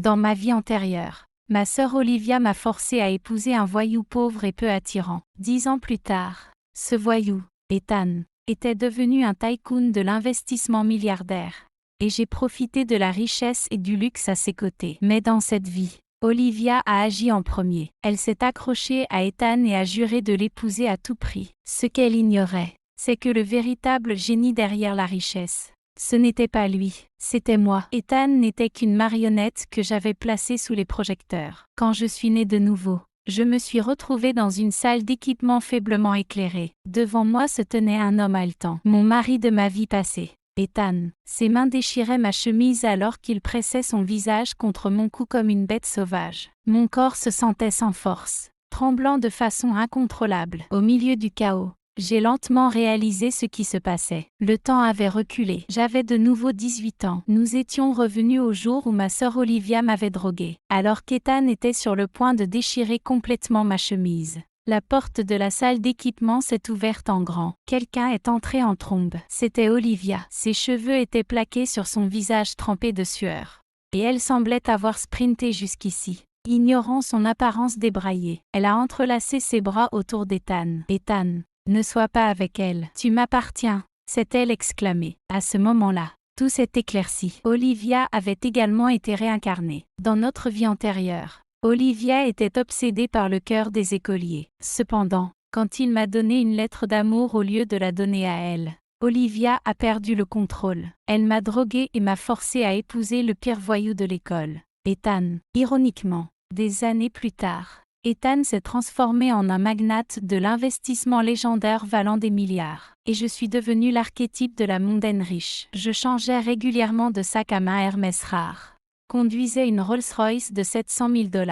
Dans ma vie antérieure, ma sœur Olivia m'a forcé à épouser un voyou pauvre et peu attirant. 10 ans plus tard, ce voyou, Ethan, était devenu un tycoon de l'investissement milliardaire. Et j'ai profité de la richesse et du luxe à ses côtés. Mais dans cette vie, Olivia a agi en premier. Elle s'est accrochée à Ethan et a juré de l'épouser à tout prix. Ce qu'elle ignorait, c'est que le véritable génie derrière la richesse, ce n'était pas lui, c'était moi. Ethan n'était qu'une marionnette que j'avais placée sous les projecteurs. Quand je suis née de nouveau, je me suis retrouvée dans une salle d'équipement faiblement éclairée. Devant moi se tenait un homme haletant, mon mari de ma vie passée. Ethan. Ses mains déchiraient ma chemise alors qu'il pressait son visage contre mon cou comme une bête sauvage. Mon corps se sentait sans force, tremblant de façon incontrôlable. Au milieu du chaos, j'ai lentement réalisé ce qui se passait. Le temps avait reculé. J'avais de nouveau 18 ans. Nous étions revenus au jour où ma sœur Olivia m'avait droguée, alors qu'Ethan était sur le point de déchirer complètement ma chemise. La porte de la salle d'équipement s'est ouverte en grand. Quelqu'un est entré en trombe. C'était Olivia. Ses cheveux étaient plaqués sur son visage trempé de sueur. Et elle semblait avoir sprinté jusqu'ici. Ignorant son apparence débraillée, elle a entrelacé ses bras autour d'Ethan. Ethan, ne sois pas avec elle. Tu m'appartiens, s'est-elle exclamée. À ce moment-là, tout s'est éclairci. Olivia avait également été réincarnée. Dans notre vie antérieure, Olivia était obsédée par le cœur des écoliers. Cependant, quand il m'a donné une lettre d'amour au lieu de la donner à elle, Olivia a perdu le contrôle. Elle m'a droguée et m'a forcée à épouser le pire voyou de l'école, Ethan. Ironiquement, des années plus tard, Ethan s'est transformé en un magnate de l'investissement légendaire valant des milliards. Et je suis devenue l'archétype de la mondaine riche. Je changeais régulièrement de sac à main Hermès rare, conduisait une Rolls-Royce de 700 000 $,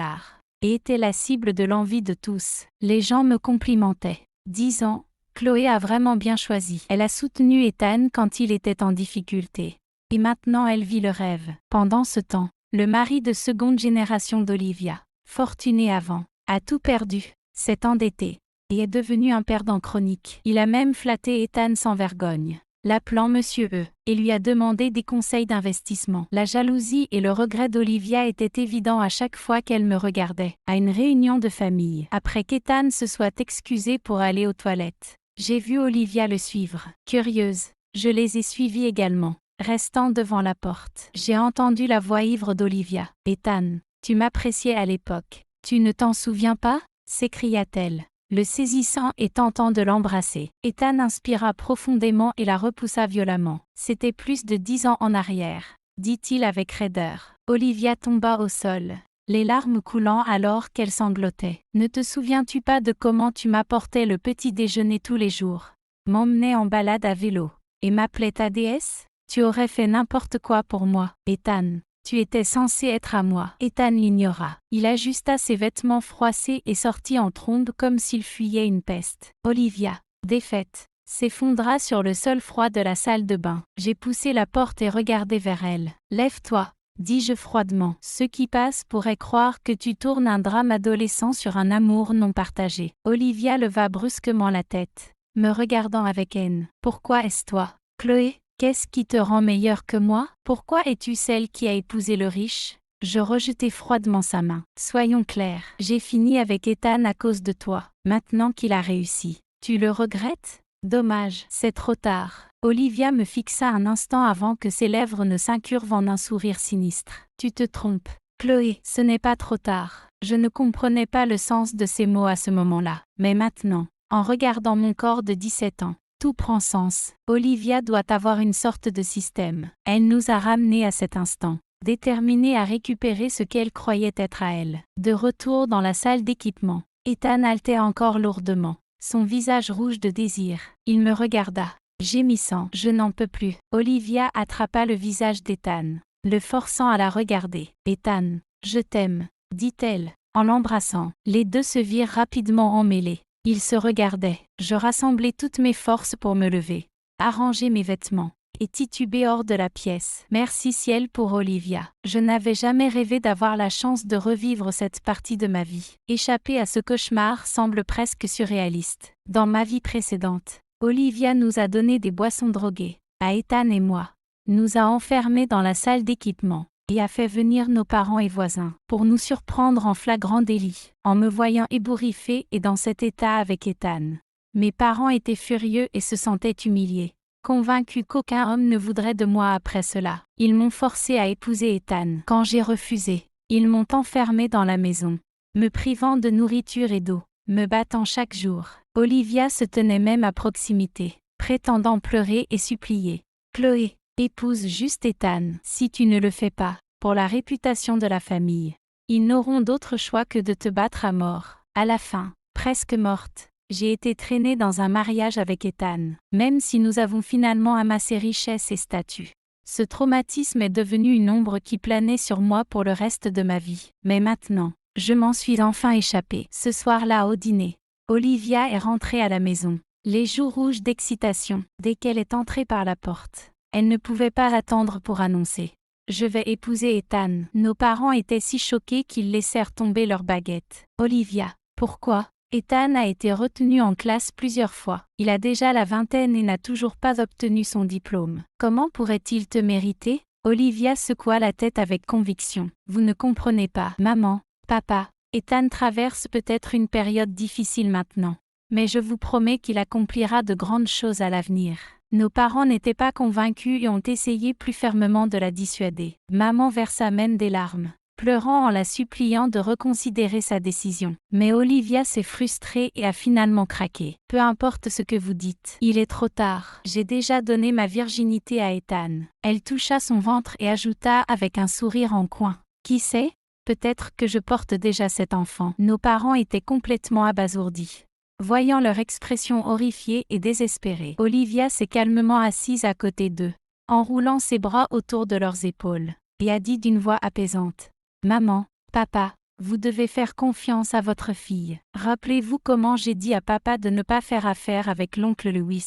et était la cible de l'envie de tous. Les gens me complimentaient. 10 ans, Chloé a vraiment bien choisi. Elle a soutenu Ethan quand il était en difficulté. Et maintenant elle vit le rêve. Pendant ce temps, le mari de seconde génération d'Olivia, fortuné avant, a tout perdu, s'est endetté, et est devenu un perdant chronique. Il a même flatté Ethan sans vergogne, l'appelant Monsieur E, et lui a demandé des conseils d'investissement. La jalousie et le regret d'Olivia étaient évidents à chaque fois qu'elle me regardait. À une réunion de famille, après qu'Ethan se soit excusé pour aller aux toilettes, j'ai vu Olivia le suivre. Curieuse, je les ai suivis également. Restant devant la porte, j'ai entendu la voix ivre d'Olivia. « Ethan, tu m'appréciais à l'époque. Tu ne t'en souviens pas ?» s'écria-t-elle, le saisissant et tentant de l'embrasser. Ethan inspira profondément et la repoussa violemment. « C'était plus de 10 ans en arrière, » dit-il avec raideur. Olivia tomba au sol, les larmes coulant alors qu'elle sanglotait. « Ne te souviens-tu pas de comment tu m'apportais le petit déjeuner tous les jours, m'emmenais en balade à vélo, et m'appelais ta déesse ? Tu aurais fait n'importe quoi pour moi, Ethan. Tu étais censé être à moi. » Ethan l'ignora. Il ajusta ses vêtements froissés et sortit en trombe comme s'il fuyait une peste. Olivia, défaite, s'effondra sur le sol froid de la salle de bain. J'ai poussé la porte et regardé vers elle. « Lève-toi, » dis-je froidement. Ceux qui passent pourraient croire que tu tournes un drame adolescent sur un amour non partagé. Olivia leva brusquement la tête, me regardant avec haine. « Pourquoi est-ce toi, Chloé ? Qu'est-ce qui te rend meilleure que moi ? Pourquoi es-tu celle qui a épousé le riche ? » Je rejetai froidement sa main. « Soyons clairs, j'ai fini avec Ethan à cause de toi, maintenant qu'il a réussi. Tu le regrettes ? Dommage, c'est trop tard. » Olivia me fixa un instant avant que ses lèvres ne s'incurvent en un sourire sinistre. « Tu te trompes, Chloé, ce n'est pas trop tard. » Je ne comprenais pas le sens de ces mots à ce moment-là. Mais maintenant, en regardant mon corps de 17 ans, tout prend sens. Olivia doit avoir une sorte de système. Elle nous a ramenés à cet instant, déterminée à récupérer ce qu'elle croyait être à elle. De retour dans la salle d'équipement, Ethan haletait encore lourdement, son visage rouge de désir. Il me regarda, gémissant. « Je n'en peux plus. » Olivia attrapa le visage d'Ethan, le forçant à la regarder. « Ethan, je t'aime, » dit-elle, en l'embrassant. Les deux se virent rapidement emmêlés. Ils se regardaient. Je rassemblai toutes mes forces pour me lever, arranger mes vêtements, et tituber hors de la pièce. Merci ciel pour Olivia. Je n'avais jamais rêvé d'avoir la chance de revivre cette partie de ma vie. Échapper à ce cauchemar semble presque surréaliste. Dans ma vie précédente, Olivia nous a donné des boissons droguées, à Ethan et moi, nous a enfermés dans la salle d'équipement, et a fait venir nos parents et voisins, pour nous surprendre en flagrant délit, en me voyant ébouriffée et dans cet état avec Ethan. Mes parents étaient furieux et se sentaient humiliés. Convaincus qu'aucun homme ne voudrait de moi après cela, ils m'ont forcé à épouser Ethan. Quand j'ai refusé, ils m'ont enfermée dans la maison, me privant de nourriture et d'eau, me battant chaque jour. Olivia se tenait même à proximité, prétendant pleurer et supplier. Chloé, épouse juste Ethan, si tu ne le fais pas, pour la réputation de la famille. Ils n'auront d'autre choix que de te battre à mort. À la fin, presque morte, j'ai été traînée dans un mariage avec Ethan, même si nous avons finalement amassé richesse et statut. Ce traumatisme est devenu une ombre qui planait sur moi pour le reste de ma vie. Mais maintenant, je m'en suis enfin échappée. Ce soir-là au dîner, Olivia est rentrée à la maison, les joues rouges d'excitation, dès qu'elle est entrée par la porte. Elle ne pouvait pas attendre pour annoncer. Je vais épouser Ethan. Nos parents étaient si choqués qu'ils laissèrent tomber leurs baguettes. Olivia, pourquoi? Ethan a été retenu en classe plusieurs fois. Il a déjà la vingtaine et n'a toujours pas obtenu son diplôme. Comment pourrait-il te mériter? Olivia secoua la tête avec conviction. Vous ne comprenez pas. Maman, papa, Ethan traverse peut-être une période difficile maintenant. Mais je vous promets qu'il accomplira de grandes choses à l'avenir. Nos parents n'étaient pas convaincus et ont essayé plus fermement de la dissuader. Maman versa même des larmes, pleurant en la suppliant de reconsidérer sa décision. Mais Olivia s'est frustrée et a finalement craqué. Peu importe ce que vous dites, il est trop tard. J'ai déjà donné ma virginité à Ethan. Elle toucha son ventre et ajouta avec un sourire en coin. Qui sait? Peut-être que je porte déjà cet enfant. Nos parents étaient complètement abasourdis. Voyant leur expression horrifiée et désespérée, Olivia s'est calmement assise à côté d'eux, enroulant ses bras autour de leurs épaules, et a dit d'une voix apaisante. « Maman, papa, vous devez faire confiance à votre fille. Rappelez-vous comment j'ai dit à papa de ne pas faire affaire avec l'oncle Louis,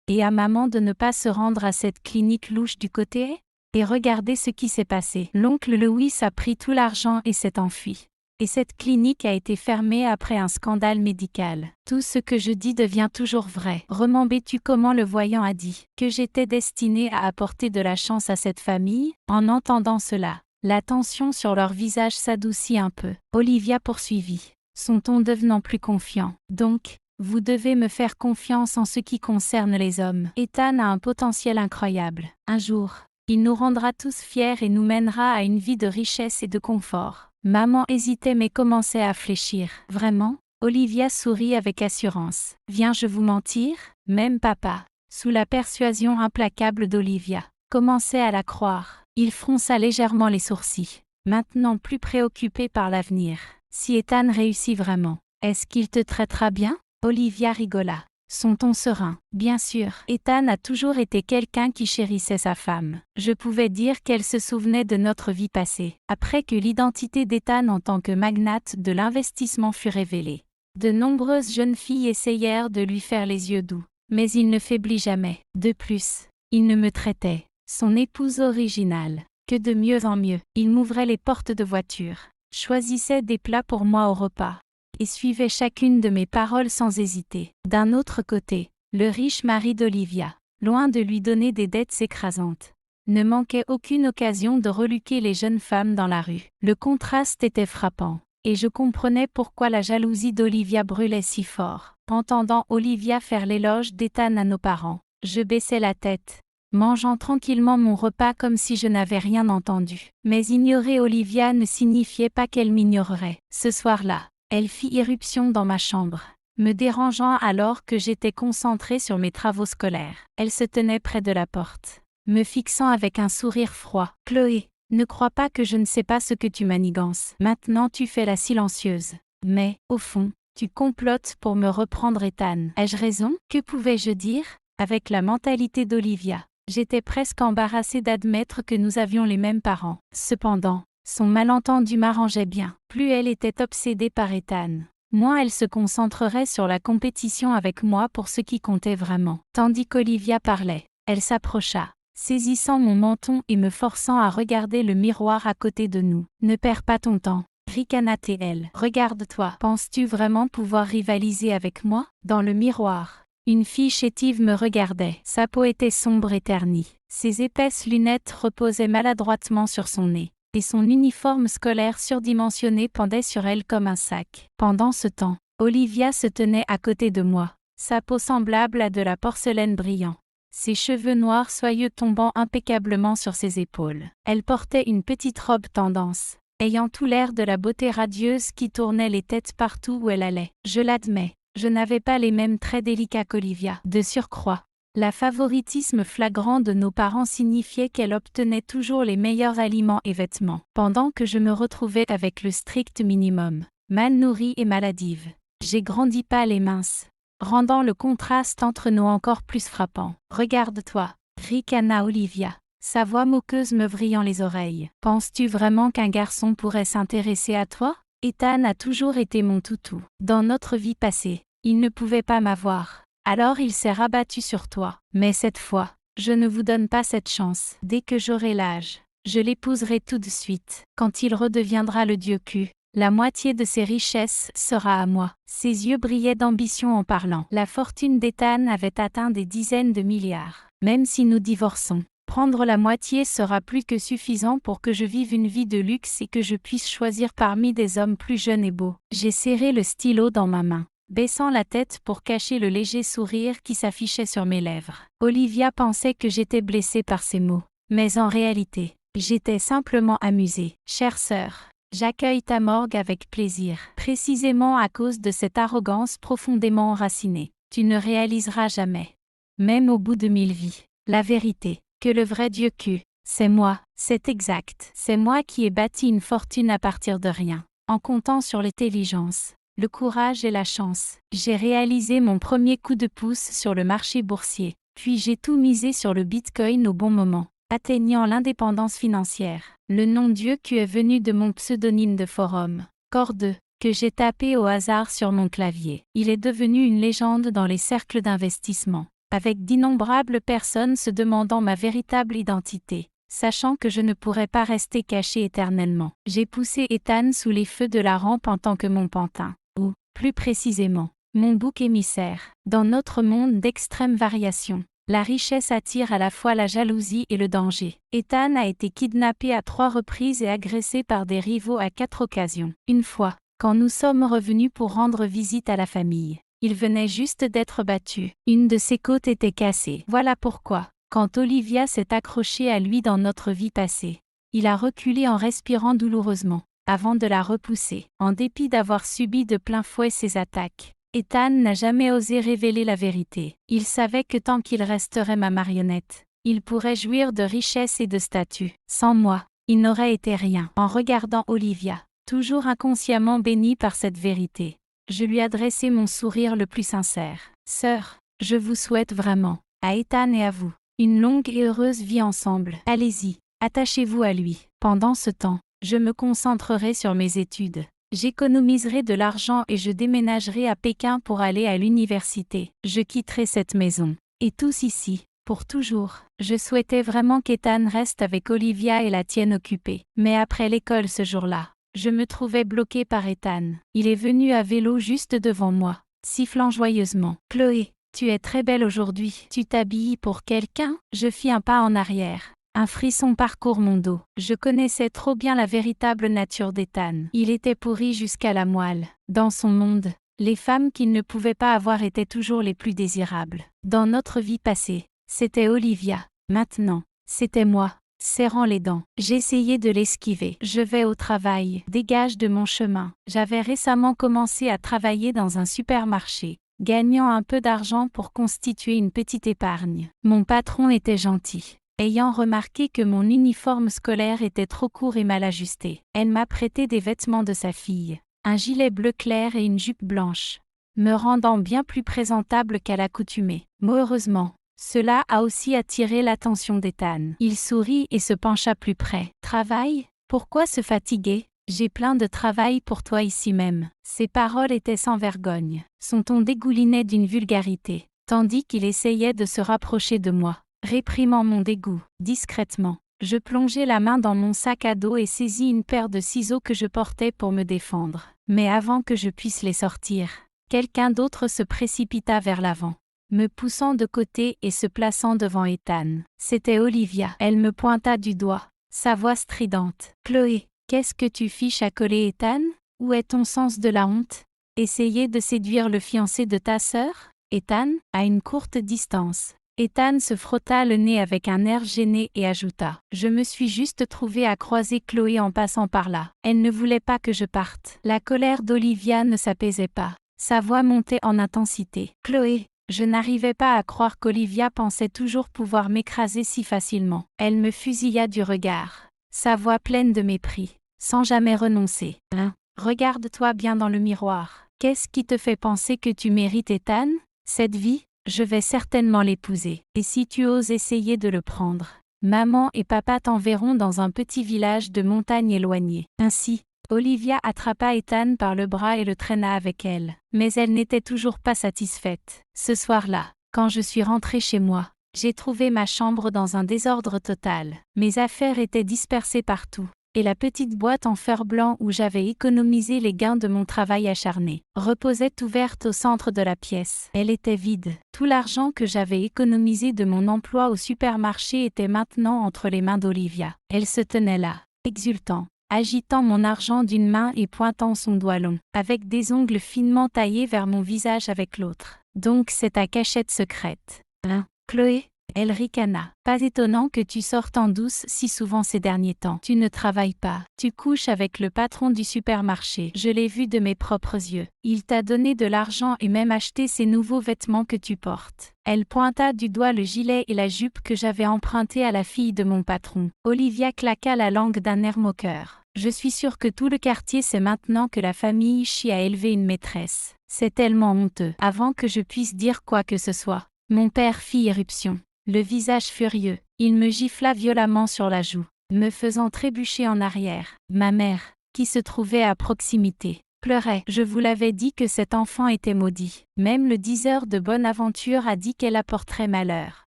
et à maman de ne pas se rendre à cette clinique louche du côté? Et regardez ce qui s'est passé. L'oncle Louis a pris tout l'argent et s'est enfui. Et cette clinique a été fermée après un scandale médical. Tout ce que je dis devient toujours vrai. Remembres-tu comment le voyant a dit que j'étais destinée à apporter de la chance à cette famille? En entendant cela, la tension sur leur visage s'adoucit un peu. Olivia poursuivit, son ton devenant plus confiant. Donc, vous devez me faire confiance en ce qui concerne les hommes. Ethan a un potentiel incroyable. Un jour, il nous rendra tous fiers et nous mènera à une vie de richesse et de confort. Maman hésitait mais commençait à fléchir. Vraiment? Olivia sourit avec assurance. Viens-je vous mentir? Même papa, sous la persuasion implacable d'Olivia, commençait à la croire. Il fronça légèrement les sourcils, maintenant plus préoccupé par l'avenir. Si Ethan réussit vraiment, est-ce qu'il te traitera bien? Olivia rigola. Son ton serein. Bien sûr, Ethan a toujours été quelqu'un qui chérissait sa femme. Je pouvais dire qu'elle se souvenait de notre vie passée. Après que l'identité d'Ethan en tant que magnate de l'investissement fut révélée, de nombreuses jeunes filles essayèrent de lui faire les yeux doux. Mais il ne faiblit jamais. De plus, il ne me traitait, son épouse originale, que de mieux en mieux. Il m'ouvrait les portes de voiture, choisissait des plats pour moi au repas, et suivait chacune de mes paroles sans hésiter. D'un autre côté, le riche mari d'Olivia, loin de lui donner des dettes écrasantes, ne manquait aucune occasion de reluquer les jeunes femmes dans la rue. Le contraste était frappant, et je comprenais pourquoi la jalousie d'Olivia brûlait si fort. Entendant Olivia faire l'éloge d'Ethan à nos parents, je baissais la tête, mangeant tranquillement mon repas comme si je n'avais rien entendu. Mais ignorer Olivia ne signifiait pas qu'elle m'ignorerait. Ce soir-là, elle fit irruption dans ma chambre, me dérangeant alors que j'étais concentrée sur mes travaux scolaires. Elle se tenait près de la porte, me fixant avec un sourire froid. « Chloé, ne crois pas que je ne sais pas ce que tu manigances. Maintenant tu fais la silencieuse. Mais, au fond, tu complotes pour me reprendre Ethan. Ai-je raison? Que pouvais-je dire? » Avec la mentalité d'Olivia, j'étais presque embarrassée d'admettre que nous avions les mêmes parents. Cependant, son malentendu m'arrangeait bien. Plus elle était obsédée par Ethan, moins elle se concentrerait sur la compétition avec moi pour ce qui comptait vraiment. Tandis qu'Olivia parlait, elle s'approcha, saisissant mon menton et me forçant à regarder le miroir à côté de nous. « Ne perds pas ton temps, » ricana-t-elle. « Regarde-toi. Penses-tu vraiment pouvoir rivaliser avec moi? » Dans le miroir, une fille chétive me regardait. Sa peau était sombre et ternie. Ses épaisses lunettes reposaient maladroitement sur son nez, et son uniforme scolaire surdimensionné pendait sur elle comme un sac. Pendant ce temps, Olivia se tenait à côté de moi, sa peau semblable à de la porcelaine brillant, ses cheveux noirs soyeux tombant impeccablement sur ses épaules. Elle portait une petite robe tendance, ayant tout l'air de la beauté radieuse qui tournait les têtes partout où elle allait. Je l'admets, je n'avais pas les mêmes traits délicats qu'Olivia. De surcroît, la favoritisme flagrant de nos parents signifiait qu'elle obtenait toujours les meilleurs aliments et vêtements, pendant que je me retrouvais avec le strict minimum, mal nourrie et maladive. J'ai grandi pâle et mince, rendant le contraste entre nous encore plus frappant. « Regarde-toi » ricana Olivia, sa voix moqueuse me vrillant les oreilles. « Penses-tu vraiment qu'un garçon pourrait s'intéresser à toi ? Ethan a toujours été mon toutou. Dans notre vie passée, il ne pouvait pas m'avoir. Alors il s'est rabattu sur toi. Mais cette fois, je ne vous donne pas cette chance. Dès que j'aurai l'âge, je l'épouserai tout de suite. Quand il redeviendra le dieu cul, la moitié de ses richesses sera à moi. » Ses yeux brillaient d'ambition en parlant. La fortune d'Ethan avait atteint des dizaines de milliards. Même si nous divorçons, prendre la moitié sera plus que suffisant pour que je vive une vie de luxe et que je puisse choisir parmi des hommes plus jeunes et beaux. J'ai serré le stylo dans ma main, baissant la tête pour cacher le léger sourire qui s'affichait sur mes lèvres. Olivia pensait que j'étais blessée par ces mots. Mais en réalité, j'étais simplement amusée. « Chère sœur, j'accueille ta morgue avec plaisir, précisément à cause de cette arrogance profondément enracinée. Tu ne réaliseras jamais, même au bout de 1000 vies, la vérité, que le vrai Dieu cul, c'est moi, c'est exact. C'est moi qui ai bâti une fortune à partir de rien, en comptant sur l'intelligence, le courage et la chance. J'ai réalisé mon premier coup de pouce sur le marché boursier, puis j'ai tout misé sur le Bitcoin au bon moment, atteignant l'indépendance financière. Le nom Dieu qui est venu de mon pseudonyme de forum, Corde, que j'ai tapé au hasard sur mon clavier. Il est devenu une légende dans les cercles d'investissement, avec d'innombrables personnes se demandant ma véritable identité, sachant que je ne pourrais pas rester caché éternellement. J'ai poussé Ethan sous les feux de la rampe en tant que mon pantin, ou, plus précisément, mon bouc émissaire. Dans notre monde d'extrême variation, la richesse attire à la fois la jalousie et le danger. Ethan a été kidnappé à 3 reprises et agressé par des rivaux à 4 occasions. Une fois, quand nous sommes revenus pour rendre visite à la famille, il venait juste d'être battu. Une de ses côtes était cassée. Voilà pourquoi, quand Olivia s'est accrochée à lui dans notre vie passée, il a reculé en respirant douloureusement, avant de la repousser. En dépit d'avoir subi de plein fouet ses attaques, Ethan n'a jamais osé révéler la vérité. Il savait que tant qu'il resterait ma marionnette, il pourrait jouir de richesses et de statut. Sans moi, il n'aurait été rien. En regardant Olivia, toujours inconsciemment bénie par cette vérité, je lui adressai mon sourire le plus sincère. « Sœur, je vous souhaite vraiment, à Ethan et à vous, une longue et heureuse vie ensemble. Allez-y, attachez-vous à lui. Pendant ce temps, je me concentrerai sur mes études. J'économiserai de l'argent et je déménagerai à Pékin pour aller à l'université. Je quitterai cette maison. Et tous ici, pour toujours. » Je souhaitais vraiment qu'Ethan reste avec Olivia et la tienne occupée. Mais après l'école ce jour-là, je me trouvais bloquée par Ethan. Il est venu à vélo juste devant moi, sifflant joyeusement. « Chloé, tu es très belle aujourd'hui. Tu t'habilles pour quelqu'un ?» Je fis un pas en arrière. Un frisson parcourt mon dos. Je connaissais trop bien la véritable nature d'Ethan. Il était pourri jusqu'à la moelle. Dans son monde, les femmes qu'il ne pouvait pas avoir étaient toujours les plus désirables. Dans notre vie passée, c'était Olivia. Maintenant, c'était moi, serrant les dents. J'essayais de l'esquiver. « Je vais au travail. Dégage de mon chemin. » J'avais récemment commencé à travailler dans un supermarché, gagnant un peu d'argent pour constituer une petite épargne. Mon patron était gentil. Ayant remarqué que mon uniforme scolaire était trop court et mal ajusté, elle m'a prêté des vêtements de sa fille, un gilet bleu clair et une jupe blanche, me rendant bien plus présentable qu'à l'accoutumée. Heureusement, cela a aussi attiré l'attention d'Ethan. Il sourit et se pencha plus près. « Travail ? Pourquoi se fatiguer ? J'ai plein de travail pour toi ici même. » Ses paroles étaient sans vergogne. Son ton dégoulinait d'une vulgarité, tandis qu'il essayait de se rapprocher de moi. Réprimant mon dégoût, discrètement, je plongeai la main dans mon sac à dos et saisis une paire de ciseaux que je portais pour me défendre. Mais avant que je puisse les sortir, quelqu'un d'autre se précipita vers l'avant, me poussant de côté et se plaçant devant Ethan. C'était Olivia. Elle me pointa du doigt, sa voix stridente. Chloé, qu'est-ce que tu fiches à coller Ethan? Où est ton sens de la honte? Essayer de séduire le fiancé de ta sœur? Ethan, à une courte distance. Ethan se frotta le nez avec un air gêné et ajouta. Je me suis juste trouvé à croiser Chloé en passant par là. Elle ne voulait pas que je parte. La colère d'Olivia ne s'apaisait pas. Sa voix montait en intensité. Chloé, je n'arrivais pas à croire qu'Olivia pensait toujours pouvoir m'écraser si facilement. Elle me fusilla du regard. Sa voix pleine de mépris. Sans jamais renoncer. Hein? Regarde-toi bien dans le miroir. Qu'est-ce qui te fait penser que tu mérites Ethan? Cette vie? Je vais certainement l'épouser. Et si tu oses essayer de le prendre, maman et papa t'enverront dans un petit village de montagne éloigné. Ainsi, Olivia attrapa Ethan par le bras et le traîna avec elle. Mais elle n'était toujours pas satisfaite. Ce soir-là, quand je suis rentrée chez moi, j'ai trouvé ma chambre dans un désordre total. Mes affaires étaient dispersées partout. Et la petite boîte en fer blanc où j'avais économisé les gains de mon travail acharné reposait ouverte au centre de la pièce. Elle était vide. Tout l'argent que j'avais économisé de mon emploi au supermarché était maintenant entre les mains d'Olivia. Elle se tenait là, exultant, agitant mon argent d'une main et pointant son doigt long, avec des ongles finement taillés vers mon visage avec l'autre. Donc c'est ta cachette secrète. Hein, Chloé? Elle ricana. Pas étonnant que tu sortes en douce si souvent ces derniers temps. Tu ne travailles pas. Tu couches avec le patron du supermarché. Je l'ai vu de mes propres yeux. Il t'a donné de l'argent et même acheté ces nouveaux vêtements que tu portes. Elle pointa du doigt le gilet et la jupe que j'avais empruntés à la fille de mon patron. Olivia claqua la langue d'un air moqueur. Je suis sûre que tout le quartier sait maintenant que la famille Chi a élevé une maîtresse. C'est tellement honteux. Avant que je puisse dire quoi que ce soit, mon père fit irruption. Le visage furieux, il me gifla violemment sur la joue, me faisant trébucher en arrière. Ma mère, qui se trouvait à proximité, pleurait. Je vous l'avais dit que cet enfant était maudit. Même le diseur de bonne aventure a dit qu'elle apporterait malheur.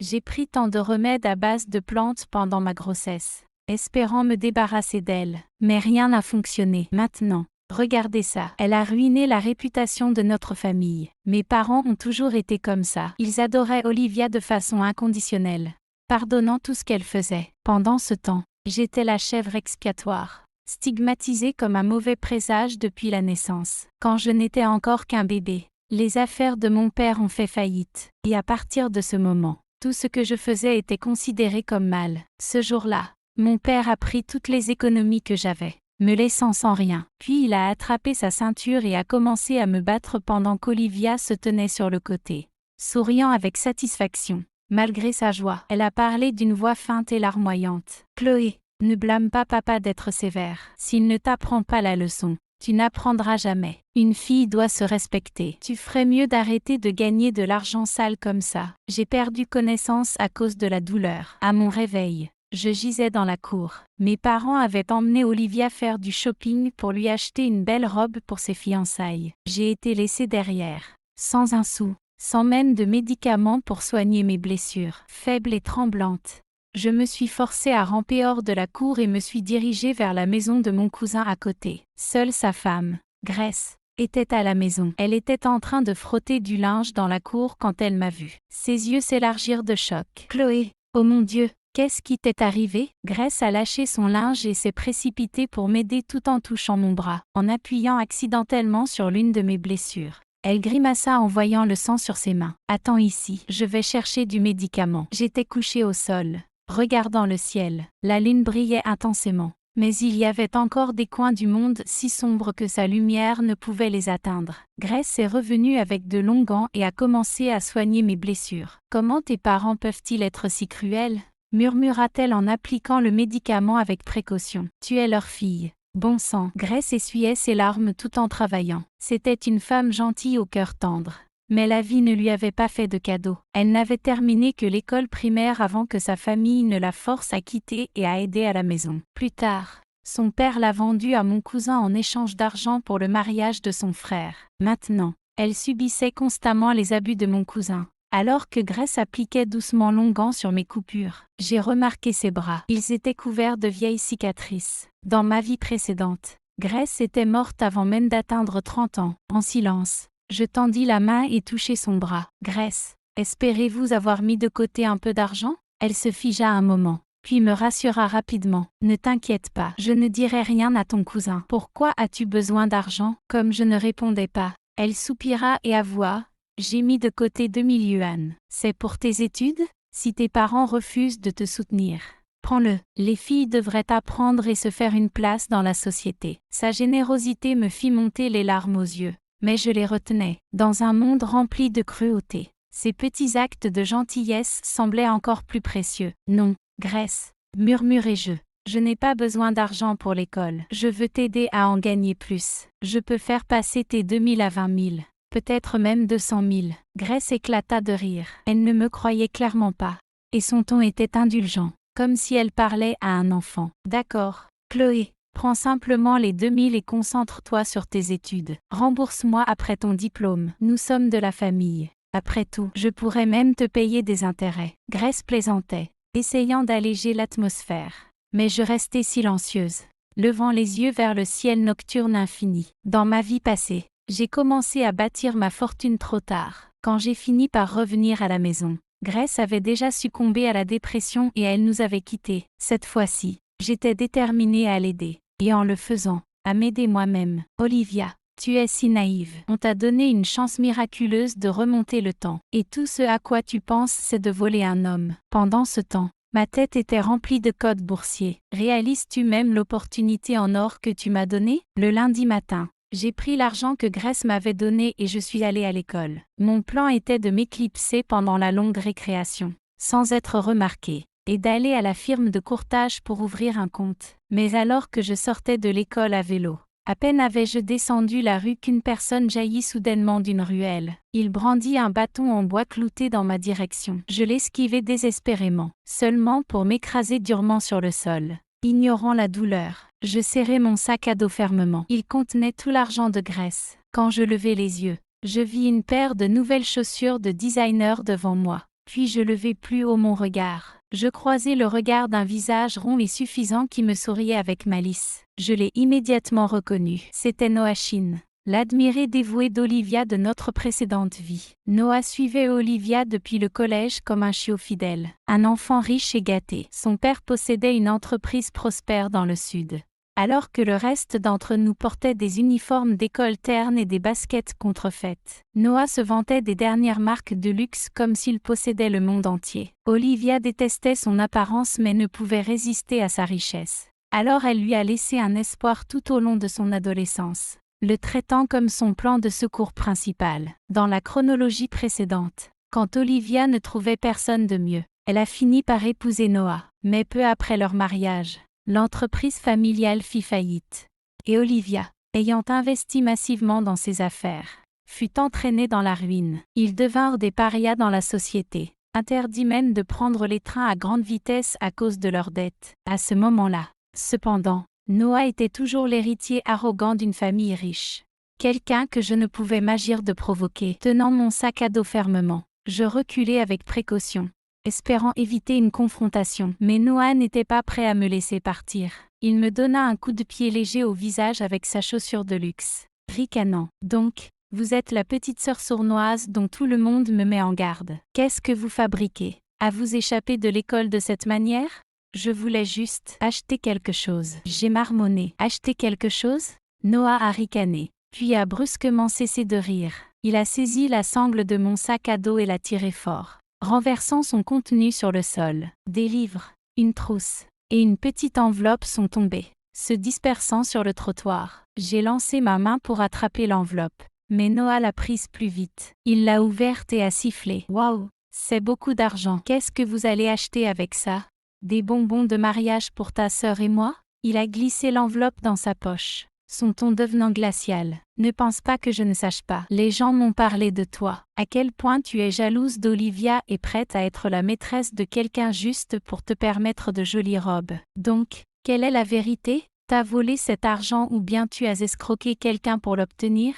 J'ai pris tant de remèdes à base de plantes pendant ma grossesse, espérant me débarrasser d'elle. Mais rien n'a fonctionné. Maintenant, regardez ça. Elle a ruiné la réputation de notre famille. Mes parents ont toujours été comme ça. Ils adoraient Olivia de façon inconditionnelle, pardonnant tout ce qu'elle faisait. Pendant ce temps, j'étais la chèvre expiatoire, stigmatisée comme un mauvais présage depuis la naissance. Quand je n'étais encore qu'un bébé, les affaires de mon père ont fait faillite. Et à partir de ce moment, tout ce que je faisais était considéré comme mal. Ce jour-là, mon père a pris toutes les économies que j'avais, me laissant sans rien. Puis il a attrapé sa ceinture et a commencé à me battre pendant qu'Olivia se tenait sur le côté, souriant avec satisfaction. Malgré sa joie, elle a parlé d'une voix feinte et larmoyante. « Chloé, ne blâme pas papa d'être sévère. S'il ne t'apprend pas la leçon, tu n'apprendras jamais. Une fille doit se respecter. Tu ferais mieux d'arrêter de gagner de l'argent sale comme ça. » J'ai perdu connaissance à cause de la douleur. À mon réveil, je gisais dans la cour. Mes parents avaient emmené Olivia faire du shopping pour lui acheter une belle robe pour ses fiançailles. J'ai été laissée derrière, sans un sou, sans même de médicaments pour soigner mes blessures. Faible et tremblante, je me suis forcée à ramper hors de la cour et me suis dirigée vers la maison de mon cousin à côté. Seule sa femme, Grace, était à la maison. Elle était en train de frotter du linge dans la cour quand elle m'a vue. Ses yeux s'élargirent de choc. « Chloé, oh mon Dieu! Qu'est-ce qui t'est arrivé? » Grace a lâché son linge et s'est précipitée pour m'aider tout en touchant mon bras, en appuyant accidentellement sur l'une de mes blessures. Elle grimaça en voyant le sang sur ses mains. « Attends ici, je vais chercher du médicament. » J'étais couchée au sol, regardant le ciel. La lune brillait intensément, mais il y avait encore des coins du monde si sombres que sa lumière ne pouvait les atteindre. Grace est revenue avec de longs gants et a commencé à soigner mes blessures. « Comment tes parents peuvent-ils être si cruels? » murmura-t-elle en appliquant le médicament avec précaution. « Tu es leur fille. » Bon sang. Grace essuyait ses larmes tout en travaillant. C'était une femme gentille au cœur tendre. Mais la vie ne lui avait pas fait de cadeau. Elle n'avait terminé que l'école primaire avant que sa famille ne la force à quitter et à aider à la maison. Plus tard, son père l'a vendue à mon cousin en échange d'argent pour le mariage de son frère. Maintenant, elle subissait constamment les abus de mon cousin. Alors que Grace appliquait doucement longs gants sur mes coupures, j'ai remarqué ses bras. Ils étaient couverts de vieilles cicatrices. Dans ma vie précédente, Grace était morte avant même d'atteindre 30 ans. En silence, je tendis la main et touchai son bras. « Grace, espérez-vous avoir mis de côté un peu d'argent ?» Elle se figea un moment, puis me rassura rapidement. Ne t'inquiète pas, je ne dirai rien à ton cousin. Pourquoi as-tu besoin d'argent? Comme je ne répondais pas, elle soupira et avoua, j'ai mis de côté 2000 yuan. C'est pour tes études? Si tes parents refusent de te soutenir, prends-le. Les filles devraient apprendre et se faire une place dans la société. Sa générosité me fit monter les larmes aux yeux, mais je les retenais. Dans un monde rempli de cruauté, ces petits actes de gentillesse semblaient encore plus précieux. Non, Grace, murmurai-je. Je n'ai pas besoin d'argent pour l'école. Je veux t'aider à en gagner plus. Je peux faire passer tes 2000 à 20 000. Peut-être même 200 000. Grace éclata de rire. Elle ne me croyait clairement pas. Et son ton était indulgent, comme si elle parlait à un enfant. D'accord, Chloé, prends simplement les 2000 et concentre-toi sur tes études. Rembourse-moi après ton diplôme. Nous sommes de la famille. Après tout, je pourrais même te payer des intérêts. Grace plaisantait, essayant d'alléger l'atmosphère. Mais je restais silencieuse, levant les yeux vers le ciel nocturne infini. Dans ma vie passée, j'ai commencé à bâtir ma fortune trop tard. Quand j'ai fini par revenir à la maison, Grace avait déjà succombé à la dépression et elle nous avait quittés. Cette fois-ci, j'étais déterminée à l'aider, et en le faisant, à m'aider moi-même. Olivia, tu es si naïve. On t'a donné une chance miraculeuse de remonter le temps, et tout ce à quoi tu penses c'est de voler un homme. Pendant ce temps, ma tête était remplie de codes boursiers. Réalises-tu même l'opportunité en or que tu m'as donnée? Le lundi matin, j'ai pris l'argent que Grace m'avait donné et je suis allée à l'école. Mon plan était de m'éclipser pendant la longue récréation, sans être remarquée, et d'aller à la firme de courtage pour ouvrir un compte. Mais alors que je sortais de l'école à vélo, à peine avais-je descendu la rue qu'une personne jaillit soudainement d'une ruelle. Il brandit un bâton en bois clouté dans ma direction. Je l'esquivai désespérément, seulement pour m'écraser durement sur le sol. Ignorant la douleur, je serrai mon sac à dos fermement. Il contenait tout l'argent de Grace. Quand je levai les yeux, je vis une paire de nouvelles chaussures de designer devant moi. Puis je levai plus haut mon regard. Je croisai le regard d'un visage rond et suffisant qui me souriait avec malice. Je l'ai immédiatement reconnu. C'était Noah Shin, l'admiré dévoué d'Olivia de notre précédente vie. Noah suivait Olivia depuis le collège comme un chiot fidèle. Un enfant riche et gâté. Son père possédait une entreprise prospère dans le sud. Alors que le reste d'entre nous portait des uniformes d'école ternes et des baskets contrefaites, Noah se vantait des dernières marques de luxe comme s'il possédait le monde entier. Olivia détestait son apparence mais ne pouvait résister à sa richesse. Alors elle lui a laissé un espoir tout au long de son adolescence, le traitant comme son plan de secours principal. Dans la chronologie précédente, quand Olivia ne trouvait personne de mieux, elle a fini par épouser Noah. Mais peu après leur mariage, l'entreprise familiale fit faillite. Et Olivia, ayant investi massivement dans ses affaires, fut entraînée dans la ruine. Ils devinrent des parias dans la société, interdits même de prendre les trains à grande vitesse à cause de leurs dettes. À ce moment-là, cependant, Noah était toujours l'héritier arrogant d'une famille riche. Quelqu'un que je ne pouvais m'agir de provoquer. Tenant mon sac à dos fermement, je reculai avec précaution, espérant éviter une confrontation. Mais Noah n'était pas prêt à me laisser partir. Il me donna un coup de pied léger au visage avec sa chaussure de luxe. Ricanant. Donc, vous êtes la petite sœur sournoise dont tout le monde me met en garde. Qu'est-ce que vous fabriquez? À vous échapper de l'école de cette manière? Je voulais juste acheter quelque chose. J'ai marmonné. Acheter quelque chose? Noah a ricané, puis a brusquement cessé de rire. Il a saisi la sangle de mon sac à dos et l'a tiré fort, renversant son contenu sur le sol. Des livres, une trousse et une petite enveloppe sont tombés, se dispersant sur le trottoir. J'ai lancé ma main pour attraper l'enveloppe, mais Noah l'a prise plus vite. Il l'a ouverte et a sifflé. Waouh, c'est beaucoup d'argent. Qu'est-ce que vous allez acheter avec ça? Des bonbons de mariage pour ta sœur et moi? Il a glissé l'enveloppe dans sa poche, son ton devenant glacial. Ne pense pas que je ne sache pas. Les gens m'ont parlé de toi. À quel point tu es jalouse d'Olivia et prête à être la maîtresse de quelqu'un juste pour te permettre de jolies robes. Donc, quelle est la vérité? T'as volé cet argent ou bien tu as escroqué quelqu'un pour l'obtenir?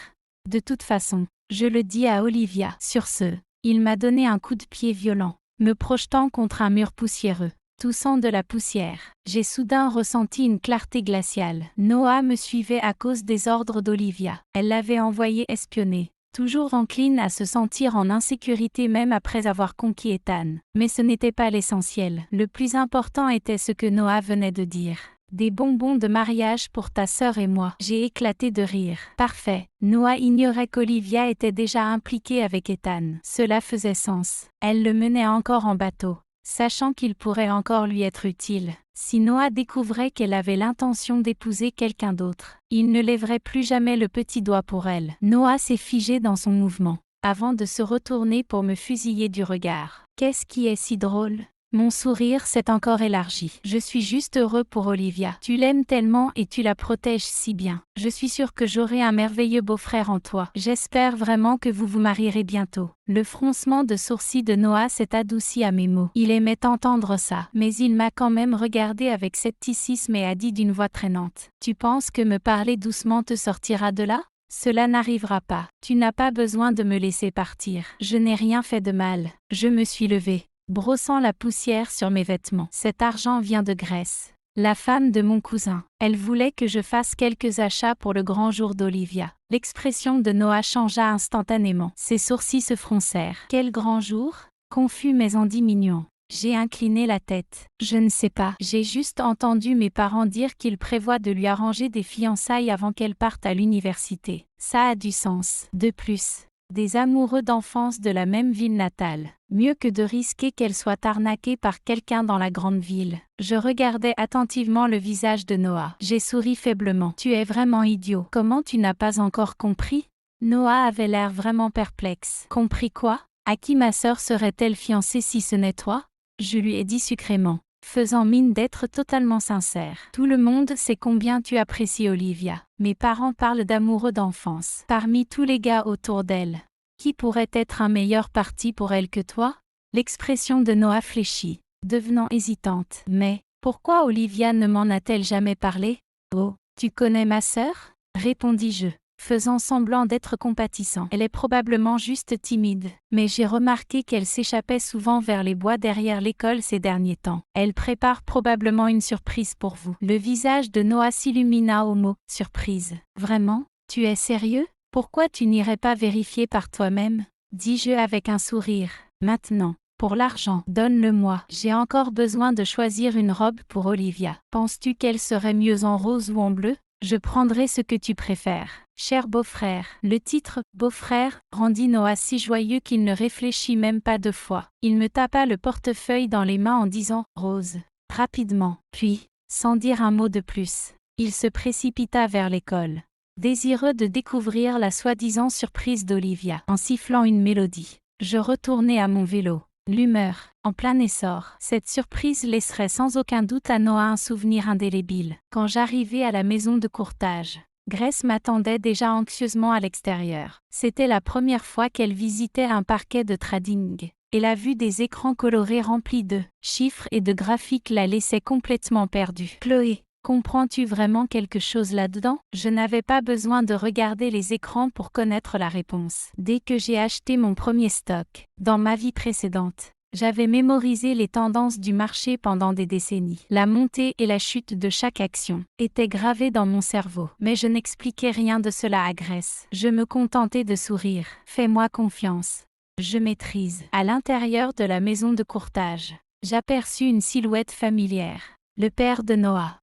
De toute façon, je le dis à Olivia. Sur ce, il m'a donné un coup de pied violent, me projetant contre un mur poussiéreux. Toussant de la poussière, j'ai soudain ressenti une clarté glaciale. Noah me suivait à cause des ordres d'Olivia. Elle l'avait envoyé espionner, toujours encline à se sentir en insécurité même après avoir conquis Ethan. Mais ce n'était pas l'essentiel. Le plus important était ce que Noah venait de dire. Des bonbons de mariage pour ta sœur et moi. J'ai éclaté de rire. Parfait. Noah ignorait qu'Olivia était déjà impliquée avec Ethan. Cela faisait sens. Elle le menait encore en bateau, sachant qu'il pourrait encore lui être utile. Si Noah découvrait qu'elle avait l'intention d'épouser quelqu'un d'autre, il ne lèverait plus jamais le petit doigt pour elle. Noah s'est figé dans son mouvement, avant de se retourner pour me fusiller du regard. Qu'est-ce qui est si drôle ? Mon sourire s'est encore élargi. Je suis juste heureux pour Olivia. Tu l'aimes tellement et tu la protèges si bien. Je suis sûre que j'aurai un merveilleux beau-frère en toi. J'espère vraiment que vous vous marierez bientôt. Le froncement de sourcils de Noah s'est adouci à mes mots. Il aimait entendre ça, mais il m'a quand même regardé avec scepticisme et a dit d'une voix traînante. Tu penses que me parler doucement te sortira de là ? Cela n'arrivera pas. Tu n'as pas besoin de me laisser partir. Je n'ai rien fait de mal. Je me suis levée, brossant la poussière sur mes vêtements. Cet argent vient de Grèce, la femme de mon cousin. Elle voulait que je fasse quelques achats pour le grand jour d'Olivia. L'expression de Noah changea instantanément. Ses sourcils se froncèrent. Quel grand jour ? Confus mais en diminuant. J'ai incliné la tête. Je ne sais pas. J'ai juste entendu mes parents dire qu'ils prévoient de lui arranger des fiançailles avant qu'elle parte à l'université. Ça a du sens. De plus, des amoureux d'enfance de la même ville natale. Mieux que de risquer qu'elle soit arnaquée par quelqu'un dans la grande ville. Je regardais attentivement le visage de Noah. J'ai souri faiblement. Tu es vraiment idiot. Comment tu n'as pas encore compris ? Noah avait l'air vraiment perplexe. Compris quoi ? À qui ma sœur serait-elle fiancée si ce n'est toi ? Je lui ai dit sucrement, faisant mine d'être totalement sincère. Tout le monde sait combien tu apprécies Olivia. Mes parents parlent d'amoureux d'enfance. Parmi tous les gars autour d'elle, qui pourrait être un meilleur parti pour elle que toi ? L'expression de Noah fléchit, devenant hésitante. Mais, pourquoi Olivia ne m'en a-t-elle jamais parlé ? Oh, tu connais ma sœur ? Répondis-je, faisant semblant d'être compatissant. Elle est probablement juste timide, mais j'ai remarqué qu'elle s'échappait souvent vers les bois derrière l'école ces derniers temps. Elle prépare probablement une surprise pour vous. Le visage de Noah s'illumina au mot « surprise ». Vraiment ? Tu es sérieux ? Pourquoi tu n'irais pas vérifier par toi-même ? Dis-je avec un sourire. Maintenant, pour l'argent, donne-le-moi. J'ai encore besoin de choisir une robe pour Olivia. Penses-tu qu'elle serait mieux en rose ou en bleu ? Je prendrai ce que tu préfères. Cher beau-frère. Le titre « beau-frère » rendit Noah si joyeux qu'il ne réfléchit même pas 2 fois. Il me tapa le portefeuille dans les mains en disant « Rose ». Rapidement. Puis, sans dire un mot de plus, il se précipita vers l'école, désireux de découvrir la soi-disant surprise d'Olivia. En sifflant une mélodie, je retournai à mon vélo. L'humeur, en plein essor. Cette surprise laisserait sans aucun doute à Noah un souvenir indélébile. Quand j'arrivai à la maison de courtage, Grace m'attendait déjà anxieusement à l'extérieur. C'était la première fois qu'elle visitait un parquet de trading, et la vue des écrans colorés remplis de chiffres et de graphiques la laissait complètement perdue. Chloé, comprends-tu vraiment quelque chose là-dedans ? Je n'avais pas besoin de regarder les écrans pour connaître la réponse. Dès que j'ai acheté mon premier stock, dans ma vie précédente, j'avais mémorisé les tendances du marché pendant des décennies. La montée et la chute de chaque action étaient gravées dans mon cerveau. Mais je n'expliquais rien de cela à Grace. Je me contentais de sourire. Fais-moi confiance. Je maîtrise. À l'intérieur de la maison de courtage, j'aperçus une silhouette familière. Le père de Noah.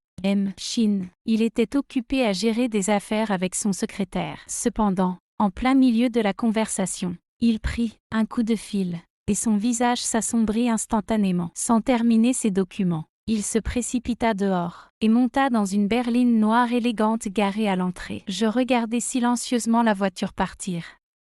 Shin. Il était occupé à gérer des affaires avec son secrétaire. Cependant, en plein milieu de la conversation, il prit un coup de fil, et son visage s'assombrit instantanément. Sans terminer ses documents, il se précipita dehors, et monta dans une berline noire élégante garée à l'entrée. Je regardai silencieusement la voiture partir,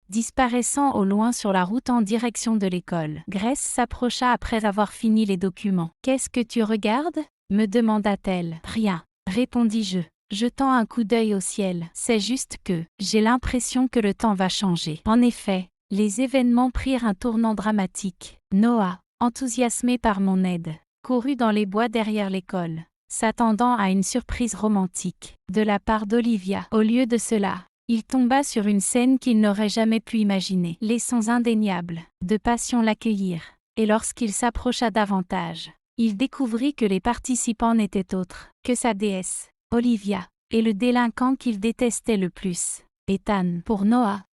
disparaissant au loin sur la route en direction de l'école. Grace s'approcha après avoir fini les documents. « Qu'est-ce que tu regardes ?» me demanda-t-elle. « Rien, » répondis-je, jetant un coup d'œil au ciel. « C'est juste que j'ai l'impression que le temps va changer. » En effet, les événements prirent un tournant dramatique. Noah, enthousiasmé par mon aide, courut dans les bois derrière l'école, s'attendant à une surprise romantique de la part d'Olivia. Au lieu de cela, il tomba sur une scène qu'il n'aurait jamais pu imaginer. Les sons indéniables de passion l'accueillirent, et lorsqu'il s'approcha davantage, il découvrit que les participants n'étaient autres que sa déesse, Olivia, et le délinquant qu'il détestait le plus, Ethan. Pour Noah,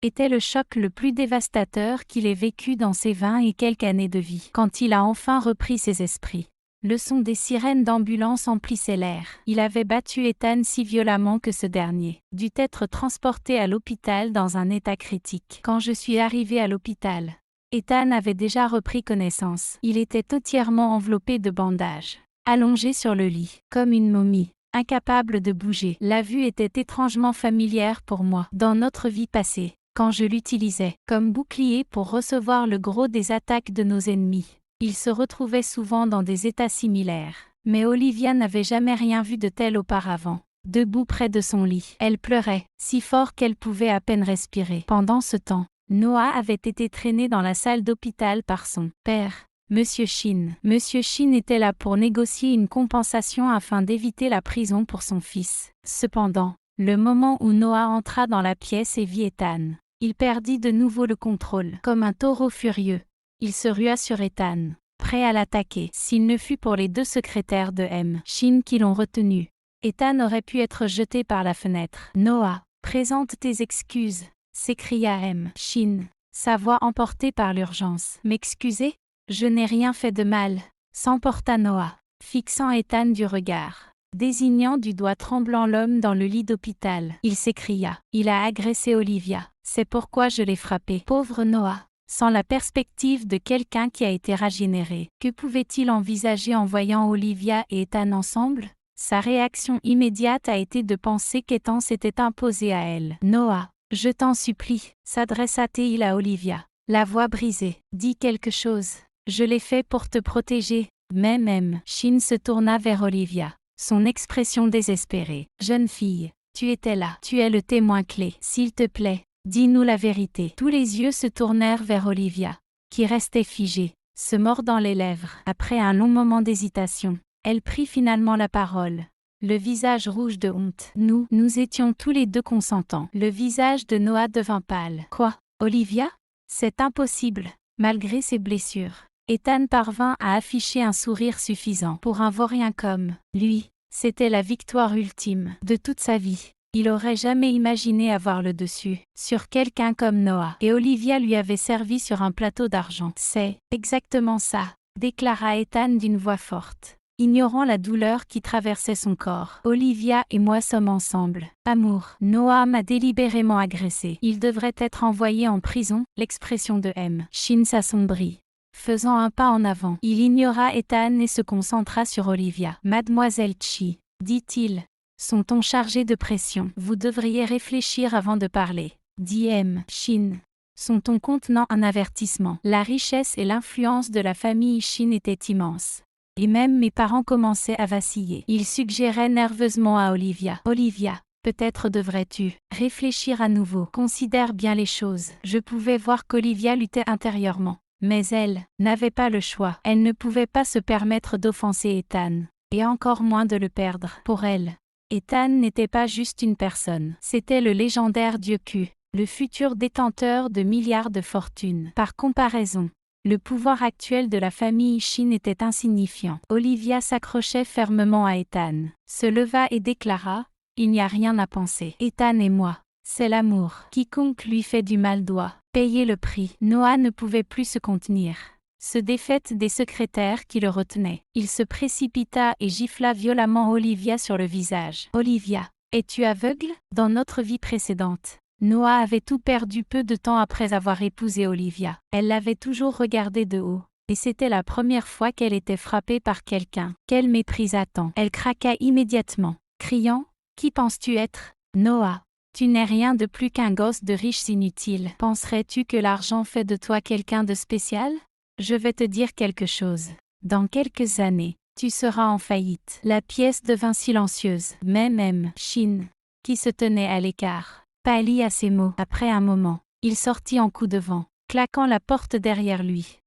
était le choc le plus dévastateur qu'il ait vécu dans ses 20 et quelques années de vie. Quand il a enfin repris ses esprits, le son des sirènes d'ambulance emplissait l'air. Il avait battu Ethan si violemment que ce dernier dut être transporté à l'hôpital dans un état critique. Quand je suis arrivé à l'hôpital, Ethan avait déjà repris connaissance. Il était entièrement enveloppé de bandages, allongé sur le lit, comme une momie, incapable de bouger. La vue était étrangement familière pour moi. Dans notre vie passée, quand je l'utilisais comme bouclier pour recevoir le gros des attaques de nos ennemis, il se retrouvait souvent dans des états similaires. Mais Olivia n'avait jamais rien vu de tel auparavant. Debout près de son lit, elle pleurait, si fort qu'elle pouvait à peine respirer. Pendant ce temps, Noah avait été traîné dans la salle d'hôpital par son père, Monsieur Shin. Monsieur Shin était là pour négocier une compensation afin d'éviter la prison pour son fils. Cependant, le moment où Noah entra dans la pièce et vit Ethan, il perdit de nouveau le contrôle. Comme un taureau furieux, il se rua sur Ethan, prêt à l'attaquer. S'il ne fut pour les 2 secrétaires de M. Shin qui l'ont retenu, Ethan aurait pu être jeté par la fenêtre. Noah, présente tes excuses, s'écria M. Shin, sa voix emportée par l'urgence. M'excuser? Je n'ai rien fait de mal, s'emporta Noah, fixant Ethan du regard. Désignant du doigt tremblant l'homme dans le lit d'hôpital, il s'écria. Il a agressé Olivia, c'est pourquoi je l'ai frappé. Pauvre Noah, sans la perspective de quelqu'un qui a été régénéré. Que pouvait-il envisager en voyant Olivia et Ethan ensemble? Sa réaction immédiate a été de penser qu'Ethan s'était imposé à elle. Noah, je t'en supplie, s'adressa-t-il à Olivia, la voix brisée. Dis quelque chose. Je l'ai fait pour te protéger. Mais même, Shin se tourna vers Olivia, son expression désespérée. Jeune fille, tu étais là. Tu es le témoin clé. S'il te plaît, dis-nous la vérité. Tous les yeux se tournèrent vers Olivia, qui restait figée, se mordant les lèvres. Après un long moment d'hésitation, elle prit finalement la parole, le visage rouge de honte. Nous étions tous les 2 consentants. Le visage de Noah devint pâle. Quoi, Olivia? C'est impossible. Malgré ses blessures, Ethan parvint à afficher un sourire suffisant. Pour un vaurien comme lui, c'était la victoire ultime de toute sa vie. Il aurait jamais imaginé avoir le dessus sur quelqu'un comme Noah. Et Olivia lui avait servi sur un plateau d'argent. C'est exactement ça, déclara Ethan d'une voix forte, ignorant la douleur qui traversait son corps. Olivia et moi sommes ensemble. Amour. Noah m'a délibérément agressé. Il devrait être envoyé en prison. L'expression de M. Shin s'assombrit, faisant un pas en avant. Il ignora Ethan et se concentra sur Olivia. Mademoiselle Chi, dit-il, son ton chargé de pression. Vous devriez réfléchir avant de parler, dit M. Shin, son ton contenant un avertissement. La richesse et l'influence de la famille Shin étaient immenses. Et même mes parents commençaient à vaciller. Il suggérait nerveusement à Olivia. Olivia, peut-être devrais-tu réfléchir à nouveau. Considère bien les choses. Je pouvais voir qu'Olivia luttait intérieurement. Mais elle n'avait pas le choix. Elle ne pouvait pas se permettre d'offenser Ethan, et encore moins de le perdre. Pour elle, Ethan n'était pas juste une personne. C'était le légendaire Dieu Q, le futur détenteur de milliards de fortunes. Par comparaison, le pouvoir actuel de la famille Shin était insignifiant. Olivia s'accrochait fermement à Ethan, se leva et déclara, « Il n'y a rien à penser. Ethan et moi, c'est l'amour. Quiconque lui fait du mal doit payer le prix. » Noah ne pouvait plus se contenir, se défaite des secrétaires qui le retenaient. Il se précipita et gifla violemment Olivia sur le visage. « Olivia, es-tu aveugle? Dans notre vie précédente, Noah avait tout perdu peu de temps après avoir épousé Olivia. Elle l'avait toujours regardé de haut, et c'était la première fois qu'elle était frappée par quelqu'un qu'elle méprisa tant. Elle craqua immédiatement, criant, « Qui penses-tu être, Noah? Tu n'es rien de plus qu'un gosse de riches inutile. Penserais-tu que l'argent fait de toi quelqu'un de spécial? Je vais te dire quelque chose. Dans quelques années, tu seras en faillite. » La pièce devint silencieuse. Même Shin, qui se tenait à l'écart, pâlit à ces mots. Après un moment, il sortit en coup de vent, claquant la porte derrière lui.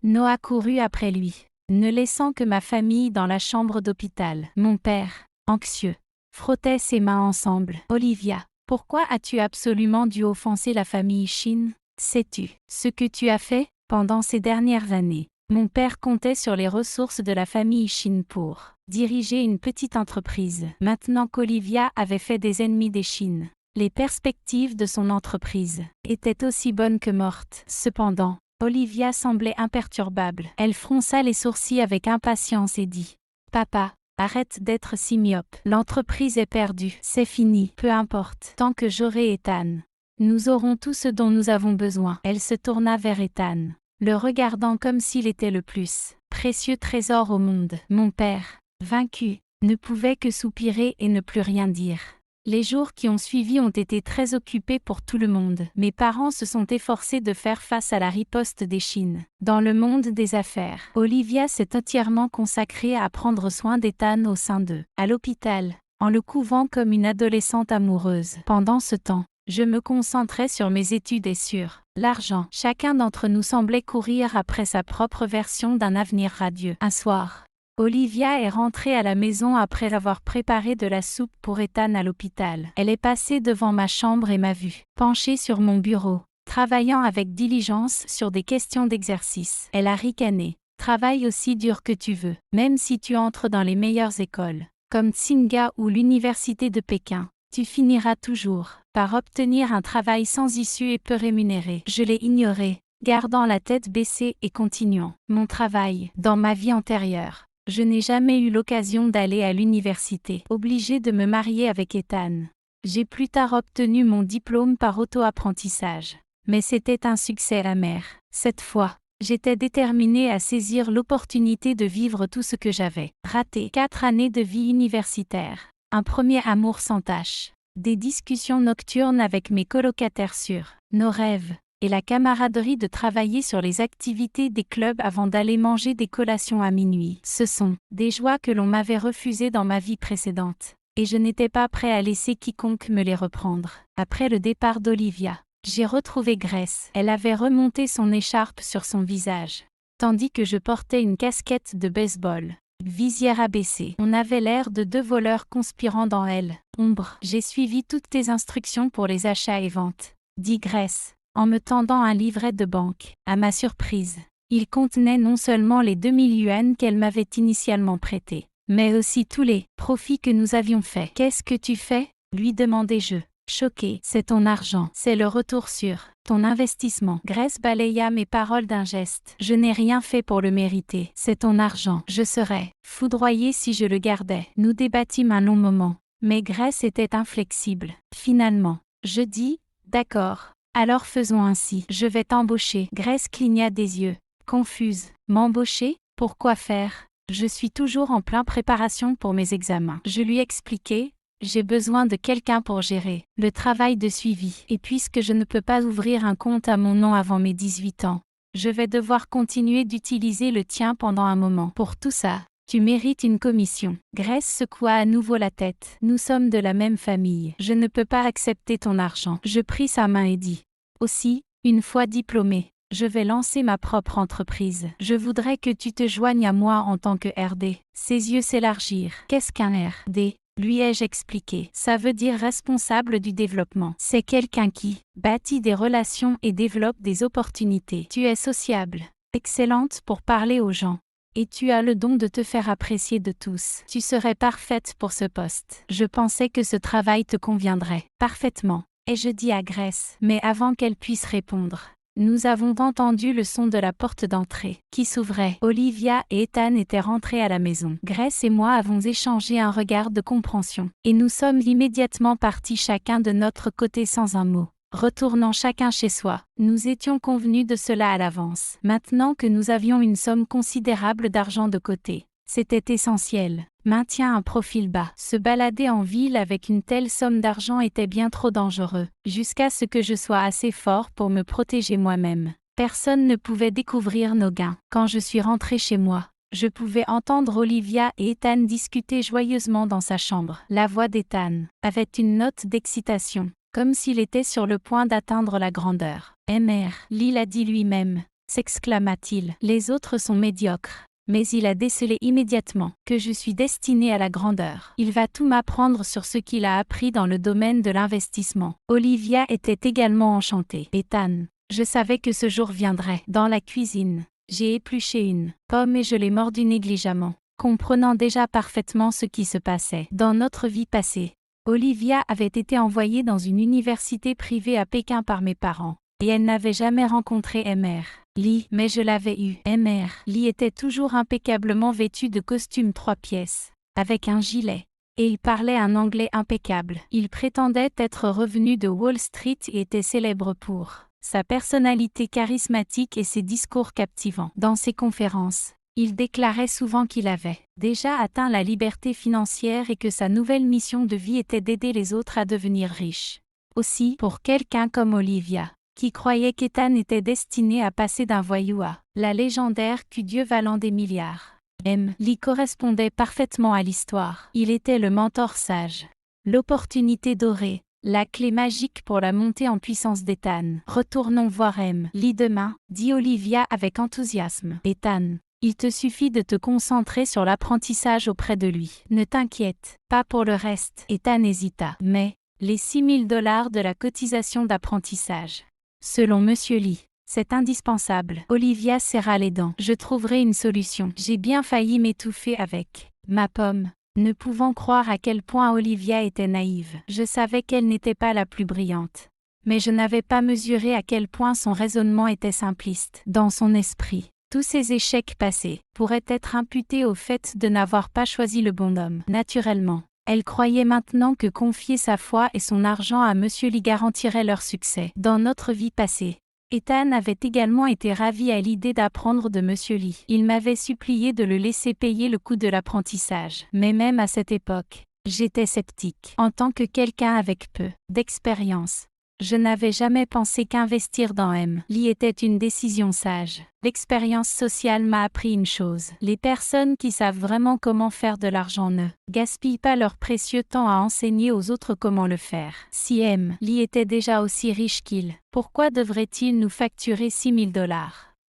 Noah courut après lui, ne laissant que ma famille dans la chambre d'hôpital. Mon père, anxieux, frottait ses mains ensemble. « Olivia, pourquoi as-tu absolument dû offenser la famille Shin? Sais-tu ce que tu as fait pendant ces dernières années? » Mon père comptait sur les ressources de la famille Shin pour diriger une petite entreprise. Maintenant qu'Olivia avait fait des ennemis des Shin, Les perspectives de son entreprise étaient aussi bonnes que mortes. Cependant, Olivia semblait imperturbable. Elle fronça les sourcils avec impatience et dit « Papa, arrête d'être si myope. L'entreprise est perdue. C'est fini. Peu importe. Tant que j'aurai Ethan. Nous aurons tout ce dont nous avons besoin. » Elle se tourna vers Ethan, le regardant comme s'il était le plus précieux trésor au monde. Mon père, vaincu, ne pouvait que soupirer et ne plus rien dire. Les jours qui ont suivi ont été très occupés pour tout le monde. Mes parents se sont efforcés de faire face à la riposte des Chines. Dans le monde des affaires, Olivia s'est entièrement consacrée à prendre soin d'Ethan au sein d'eux, à l'hôpital, en le couvant comme une adolescente amoureuse. Pendant ce temps, je me concentrais sur mes études et sur l'argent. Chacun d'entre nous semblait courir après sa propre version d'un avenir radieux. Un soir, Olivia est rentrée à la maison après avoir préparé de la soupe pour Ethan à l'hôpital. Elle est passée devant ma chambre et m'a vue, penchée sur mon bureau, travaillant avec diligence sur des questions d'exercice. Elle a ricané. « Travaille aussi dur que tu veux, même si tu entres dans les meilleures écoles, comme Tsinghua ou l'université de Pékin. Tu finiras toujours par obtenir un travail sans issue et peu rémunéré. » Je l'ai ignoré, gardant la tête baissée et continuant mon travail. Dans ma vie antérieure, je n'ai jamais eu l'occasion d'aller à l'université, obligée de me marier avec Ethan. J'ai plus tard obtenu mon diplôme par auto-apprentissage. Mais c'était un succès amer. Cette fois, j'étais déterminée à saisir l'opportunité de vivre tout ce que j'avais raté. 4 années de vie universitaire. Un premier amour sans tache. Des discussions nocturnes avec mes colocataires sur nos rêves. Et la camaraderie de travailler sur les activités des clubs avant d'aller manger des collations à minuit. Ce sont des joies que l'on m'avait refusées dans ma vie précédente. Et je n'étais pas prêt à laisser quiconque me les reprendre. Après le départ d'Olivia, j'ai retrouvé Grace. Elle avait remonté son écharpe sur son visage, tandis que je portais une casquette de baseball. Visière abaissée. On avait l'air de 2 voleurs conspirant dans elle. Ombre. J'ai suivi toutes tes instructions pour les achats et ventes, dit Grace, en me tendant un livret de banque. À ma surprise, il contenait non seulement les 2000 yuans qu'elle m'avait initialement prêtés, mais aussi tous les profits que nous avions faits. « Qu'est-ce que tu fais ?» lui demandai-je. Choqué. « C'est ton argent. C'est le retour sur ton investissement. » Grace balaya mes paroles d'un geste. « Je n'ai rien fait pour le mériter. C'est ton argent. Je serais foudroyé si je le gardais. » Nous débattîmes un long moment, mais Grace était inflexible. Finalement, je dis « D'accord. Alors faisons ainsi. Je vais t'embaucher. » Grace cligna des yeux, confuse. « M'embaucher? Pourquoi faire? Je suis toujours en pleine préparation pour mes examens. » Je lui expliquai. J'ai besoin de quelqu'un pour gérer le travail de suivi. Et puisque je ne peux pas ouvrir un compte à mon nom avant mes 18 ans, je vais devoir continuer d'utiliser le tien pendant un moment. Pour tout ça, tu mérites une commission. Grace secoua à nouveau la tête. Nous sommes de la même famille. Je ne peux pas accepter ton argent. Je pris sa main et dis. Aussi, une fois diplômée, je vais lancer ma propre entreprise. Je voudrais que tu te joignes à moi en tant que RD. Ses yeux s'élargirent. Qu'est-ce qu'un RD? Lui ai-je expliqué. Ça veut dire responsable du développement. C'est quelqu'un qui bâtit des relations et développe des opportunités. Tu es sociable, excellente pour parler aux gens. Et tu as le don de te faire apprécier de tous. Tu serais parfaite pour ce poste. Je pensais que ce travail te conviendrait parfaitement. Ai-je dit à Grace. Mais avant qu'elle puisse répondre, nous avons entendu le son de la porte d'entrée, qui s'ouvrait. Olivia et Ethan étaient rentrés à la maison. Grace et moi avons échangé un regard de compréhension, et nous sommes immédiatement partis chacun de notre côté sans un mot. Retournant chacun chez soi, nous étions convenus de cela à l'avance. Maintenant que nous avions une somme considérable d'argent de côté, c'était essentiel. Maintient un profil bas. Se balader en ville avec une telle somme d'argent était bien trop dangereux, jusqu'à ce que je sois assez fort pour me protéger moi-même. Personne ne pouvait découvrir nos gains. Quand je suis rentrée chez moi, je pouvais entendre Olivia et Ethan discuter joyeusement dans sa chambre. La voix d'Ethan avait une note d'excitation, comme s'il était sur le point d'atteindre la grandeur. « Mr. Lee l'a dit lui-même », s'exclama-t-il. « Les autres sont médiocres. » Mais il a décelé immédiatement que je suis destinée à la grandeur. Il va tout m'apprendre sur ce qu'il a appris dans le domaine de l'investissement. Olivia était également enchantée. Ethan, je savais que ce jour viendrait. Dans la cuisine, j'ai épluché une pomme et je l'ai mordue négligemment, comprenant déjà parfaitement ce qui se passait dans notre vie passée. Olivia avait été envoyée dans une université privée à Pékin par mes parents. Et elle n'avait jamais rencontré Mr. Lee, mais je l'avais eu. Mr. Lee était toujours impeccablement vêtu de costume 3 pièces, avec un gilet. Et il parlait un anglais impeccable. Il prétendait être revenu de Wall Street et était célèbre pour sa personnalité charismatique et ses discours captivants. Dans ses conférences, il déclarait souvent qu'il avait déjà atteint la liberté financière et que sa nouvelle mission de vie était d'aider les autres à devenir riches. Aussi, pour quelqu'un comme Olivia, qui croyait qu'Ethan était destiné à passer d'un voyou à la légendaire Q-Dieu valant des milliards, Lee correspondait parfaitement à l'histoire. Il était le mentor sage, l'opportunité dorée, la clé magique pour la montée en puissance d'Ethan. Retournons voir Lee demain, dit Olivia avec enthousiasme. Ethan, il te suffit de te concentrer sur l'apprentissage auprès de lui. Ne t'inquiète pas pour le reste. Ethan hésita. Mais, les $6 000 de la cotisation d'apprentissage. Selon Monsieur Lee, c'est indispensable. Olivia serra les dents. Je trouverai une solution. J'ai bien failli m'étouffer avec ma pomme, ne pouvant croire à quel point Olivia était naïve. Je savais qu'elle n'était pas la plus brillante. Mais je n'avais pas mesuré à quel point son raisonnement était simpliste. Dans son esprit, tous ses échecs passés pourraient être imputés au fait de n'avoir pas choisi le bon homme. Naturellement, elle croyait maintenant que confier sa foi et son argent à Monsieur Lee garantirait leur succès. Dans notre vie passée, Ethan avait également été ravi à l'idée d'apprendre de Monsieur Lee. Il m'avait supplié de le laisser payer le coût de l'apprentissage. Mais même à cette époque, j'étais sceptique. En tant que quelqu'un avec peu d'expérience, je n'avais jamais pensé qu'investir dans Lee était une décision sage. L'expérience sociale m'a appris une chose. Les personnes qui savent vraiment comment faire de l'argent ne gaspillent pas leur précieux temps à enseigner aux autres comment le faire. Si Lee était déjà aussi riche qu'il, pourquoi devrait-il nous facturer $6 000 ?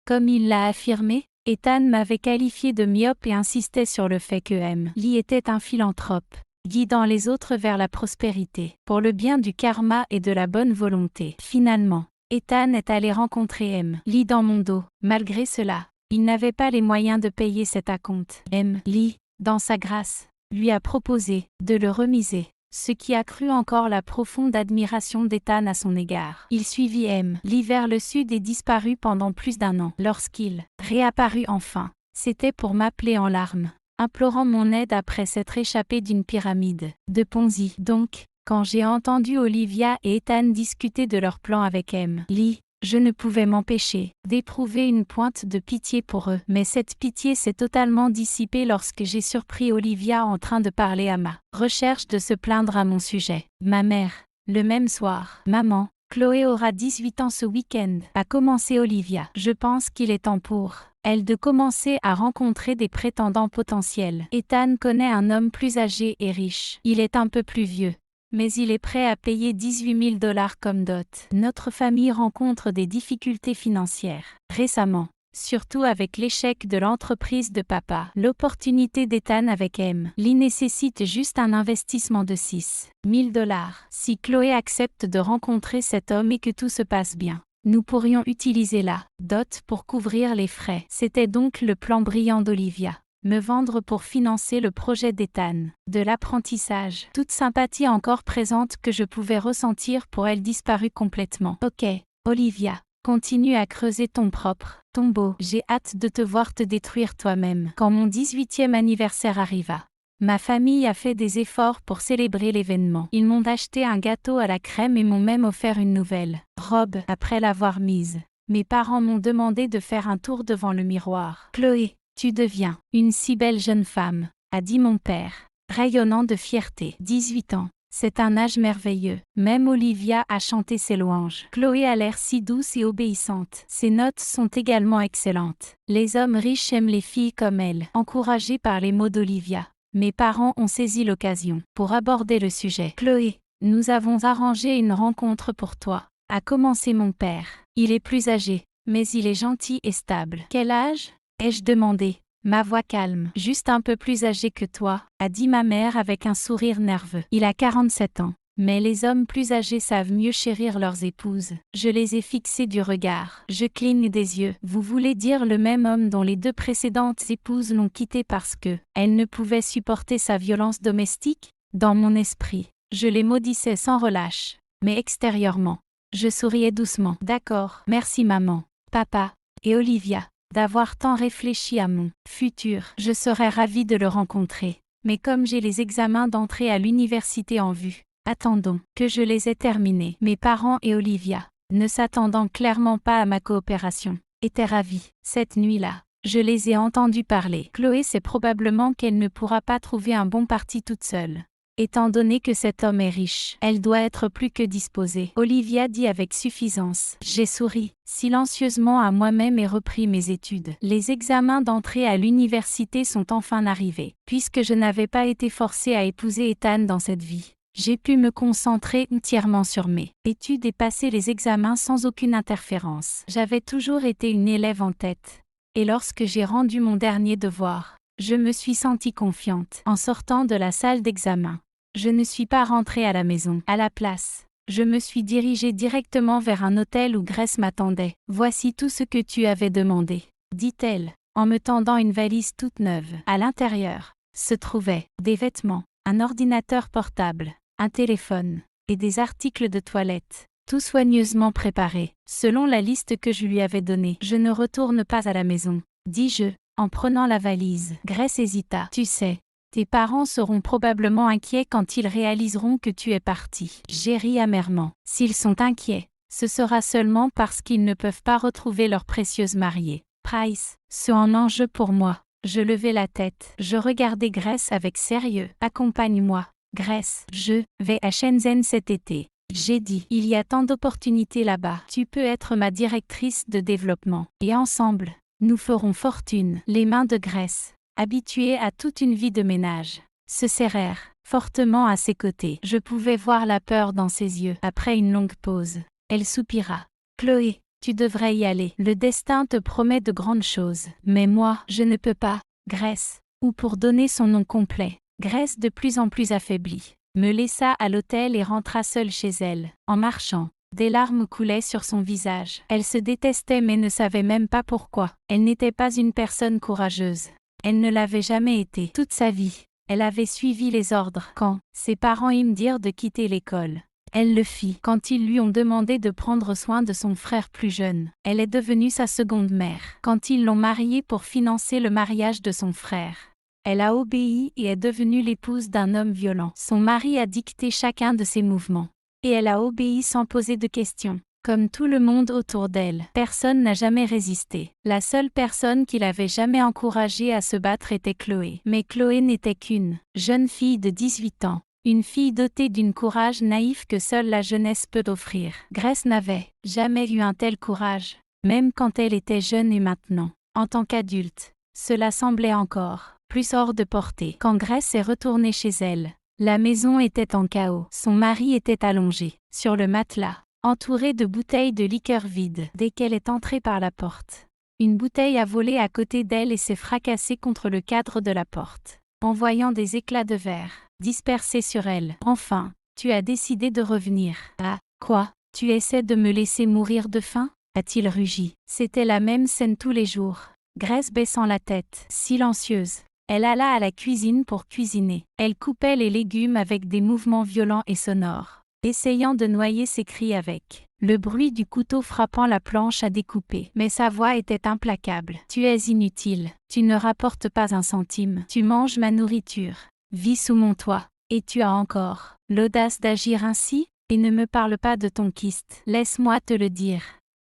Comme il l'a affirmé, Ethan m'avait qualifié de myope et insistait sur le fait que Lee était un philanthrope, guidant les autres vers la prospérité, pour le bien du karma et de la bonne volonté. Finalement, Ethan est allé rencontrer Lee dans mon dos. Malgré cela, il n'avait pas les moyens de payer cet acompte. Lee, dans sa grâce, lui a proposé de le remiser, ce qui accrut encore la profonde admiration d'Ethan à son égard. Il suivit Lee vers le sud et disparut pendant plus d'1 an. Lorsqu'il réapparut enfin, c'était pour m'appeler en larmes, implorant mon aide après s'être échappé d'une pyramide de Ponzi. Donc, quand j'ai entendu Olivia et Ethan discuter de leur plan avec Lee, je ne pouvais m'empêcher d'éprouver une pointe de pitié pour eux. Mais cette pitié s'est totalement dissipée lorsque j'ai surpris Olivia en train de parler à ma recherche de se plaindre à mon sujet. Ma mère, le même soir. Maman, Chloé aura 18 ans ce week-end, a commencé Olivia. Je pense qu'il est temps pour elle de commencer à rencontrer des prétendants potentiels. Ethan connaît un homme plus âgé et riche. Il est un peu plus vieux, mais il est prêt à payer $18 000 comme dot. Notre famille rencontre des difficultés financières récemment, surtout avec l'échec de l'entreprise de papa. L'opportunité d'Ethan avec Lee nécessite juste un investissement de $6 000. Si Chloé accepte de rencontrer cet homme et que tout se passe bien, nous pourrions utiliser la dot pour couvrir les frais. C'était donc le plan brillant d'Olivia. Me vendre pour financer le projet d'Ethan. De l'apprentissage. Toute sympathie encore présente que je pouvais ressentir pour elle disparut complètement. Ok, Olivia, continue à creuser ton propre tombeau. J'ai hâte de te voir te détruire toi-même. Quand mon 18e anniversaire arriva, ma famille a fait des efforts pour célébrer l'événement. Ils m'ont acheté un gâteau à la crème et m'ont même offert une nouvelle robe après l'avoir mise. Mes parents m'ont demandé de faire un tour devant le miroir. Chloé, tu deviens une si belle jeune femme, a dit mon père, rayonnant de fierté. 18 ans, c'est un âge merveilleux. Même Olivia a chanté ses louanges. Chloé a l'air si douce et obéissante. Ses notes sont également excellentes. Les hommes riches aiment les filles comme elle. Encouragée par les mots d'Olivia, mes parents ont saisi l'occasion pour aborder le sujet. Chloé, nous avons arrangé une rencontre pour toi, a commencé mon père. Il est plus âgé, mais il est gentil et stable. Quel âge ? Ai-je demandé, ma voix calme. Juste un peu plus âgé que toi, a dit ma mère avec un sourire nerveux. Il a 47 ans. Mais les hommes plus âgés savent mieux chérir leurs épouses. Je les ai fixés du regard. Je cligne des yeux. Vous voulez dire le même homme dont les 2 précédentes épouses l'ont quitté parce que elle ne pouvait supporter sa violence domestique ? Dans mon esprit, Je les maudissais sans relâche. Mais extérieurement, je souriais doucement. D'accord, merci maman, papa, et Olivia, d'avoir tant réfléchi à mon futur. Je serais ravie de le rencontrer. Mais comme j'ai les examens d'entrée à l'université en vue, attendons que je les ai terminés. Mes parents et Olivia, ne s'attendant clairement pas à ma coopération, étaient ravis. Cette nuit-là, je les ai entendus parler. Chloé sait probablement qu'elle ne pourra pas trouver un bon parti toute seule. Étant donné que cet homme est riche, elle doit être plus que disposée. Olivia dit avec suffisance. J'ai souri silencieusement à moi-même et repris mes études. Les examens d'entrée à l'université sont enfin arrivés. Puisque je n'avais pas été forcée à épouser Ethan dans cette vie, j'ai pu me concentrer entièrement sur mes études et passer les examens sans aucune interférence. J'avais toujours été une élève en tête. Et lorsque j'ai rendu mon dernier devoir, je me suis sentie confiante. En sortant de la salle d'examen, je ne suis pas rentrée à la maison. À la place, je me suis dirigée directement vers un hôtel où Grace m'attendait. « Voici tout ce que tu avais demandé, » dit-elle, en me tendant une valise toute neuve. À l'intérieur, se trouvaient des vêtements, un ordinateur portable, un téléphone, et des articles de toilette, tout soigneusement préparés, selon la liste que je lui avais donnée. « Je ne retourne pas à la maison, » dis-je, en prenant la valise. Grace hésita. « Tu sais, tes parents seront probablement inquiets quand ils réaliseront que tu es parti. » J'ai ri amèrement. « S'ils sont inquiets, ce sera seulement parce qu'ils ne peuvent pas retrouver leur précieuse mariée. Price, c'est un enjeu pour moi. » Je levai la tête. Je regardai Grace avec sérieux. « Accompagne-moi, Grace. Je vais à Shenzhen cet été. » J'ai dit. « Il y a tant d'opportunités là-bas. Tu peux être ma directrice de développement. Et ensemble, nous ferons fortune. » Les mains de Grace, habituée à toute une vie de ménage, se serrèrent fortement à ses côtés. Je pouvais voir la peur dans ses yeux. Après une longue pause, elle soupira. « Chloé, tu devrais y aller. Le destin te promet de grandes choses. Mais moi, je ne peux pas. » Grace, ou pour donner son nom complet, Grace de plus en plus affaiblie, me laissa à l'hôtel et rentra seule chez elle. En marchant, des larmes coulaient sur son visage. Elle se détestait mais ne savait même pas pourquoi. Elle n'était pas une personne courageuse. Elle ne l'avait jamais été. Toute sa vie, elle avait suivi les ordres. Quand ses parents lui dirent de quitter l'école, elle le fit. Quand ils lui ont demandé de prendre soin de son frère plus jeune, elle est devenue sa seconde mère. Quand ils l'ont mariée pour financer le mariage de son frère, elle a obéi et est devenue l'épouse d'un homme violent. Son mari a dicté chacun de ses mouvements. Et elle a obéi sans poser de questions. Comme tout le monde autour d'elle, personne n'a jamais résisté. La seule personne qui l'avait jamais encouragée à se battre était Chloé. Mais Chloé n'était qu'une jeune fille de 18 ans. Une fille dotée d'un courage naïf que seule la jeunesse peut offrir. Grace n'avait jamais eu un tel courage, même quand elle était jeune et maintenant, en tant qu'adulte, cela semblait encore plus hors de portée. Quand Grace est retournée chez elle, la maison était en chaos. Son mari était allongé sur le matelas, entouré de bouteilles de liqueur vides. Dès qu'elle est entrée par la porte, une bouteille a volé à côté d'elle et s'est fracassée contre le cadre de la porte, envoyant des éclats de verre dispersés sur elle. « Enfin, tu as décidé de revenir. »« Ah, quoi? Tu essaies de me laisser mourir de faim ?» a-t-il rugi. C'était la même scène tous les jours. Grace baissant la tête, silencieuse. Elle alla à la cuisine pour cuisiner. Elle coupait les légumes avec des mouvements violents et sonores, essayant de noyer ses cris avec le bruit du couteau frappant la planche à découper. Mais sa voix était implacable. « Tu es inutile. Tu ne rapportes pas un centime. Tu manges ma nourriture. Vis sous mon toit. Et tu as encore l'audace d'agir ainsi? Et ne me parle pas de ton kyste. Laisse-moi te le dire.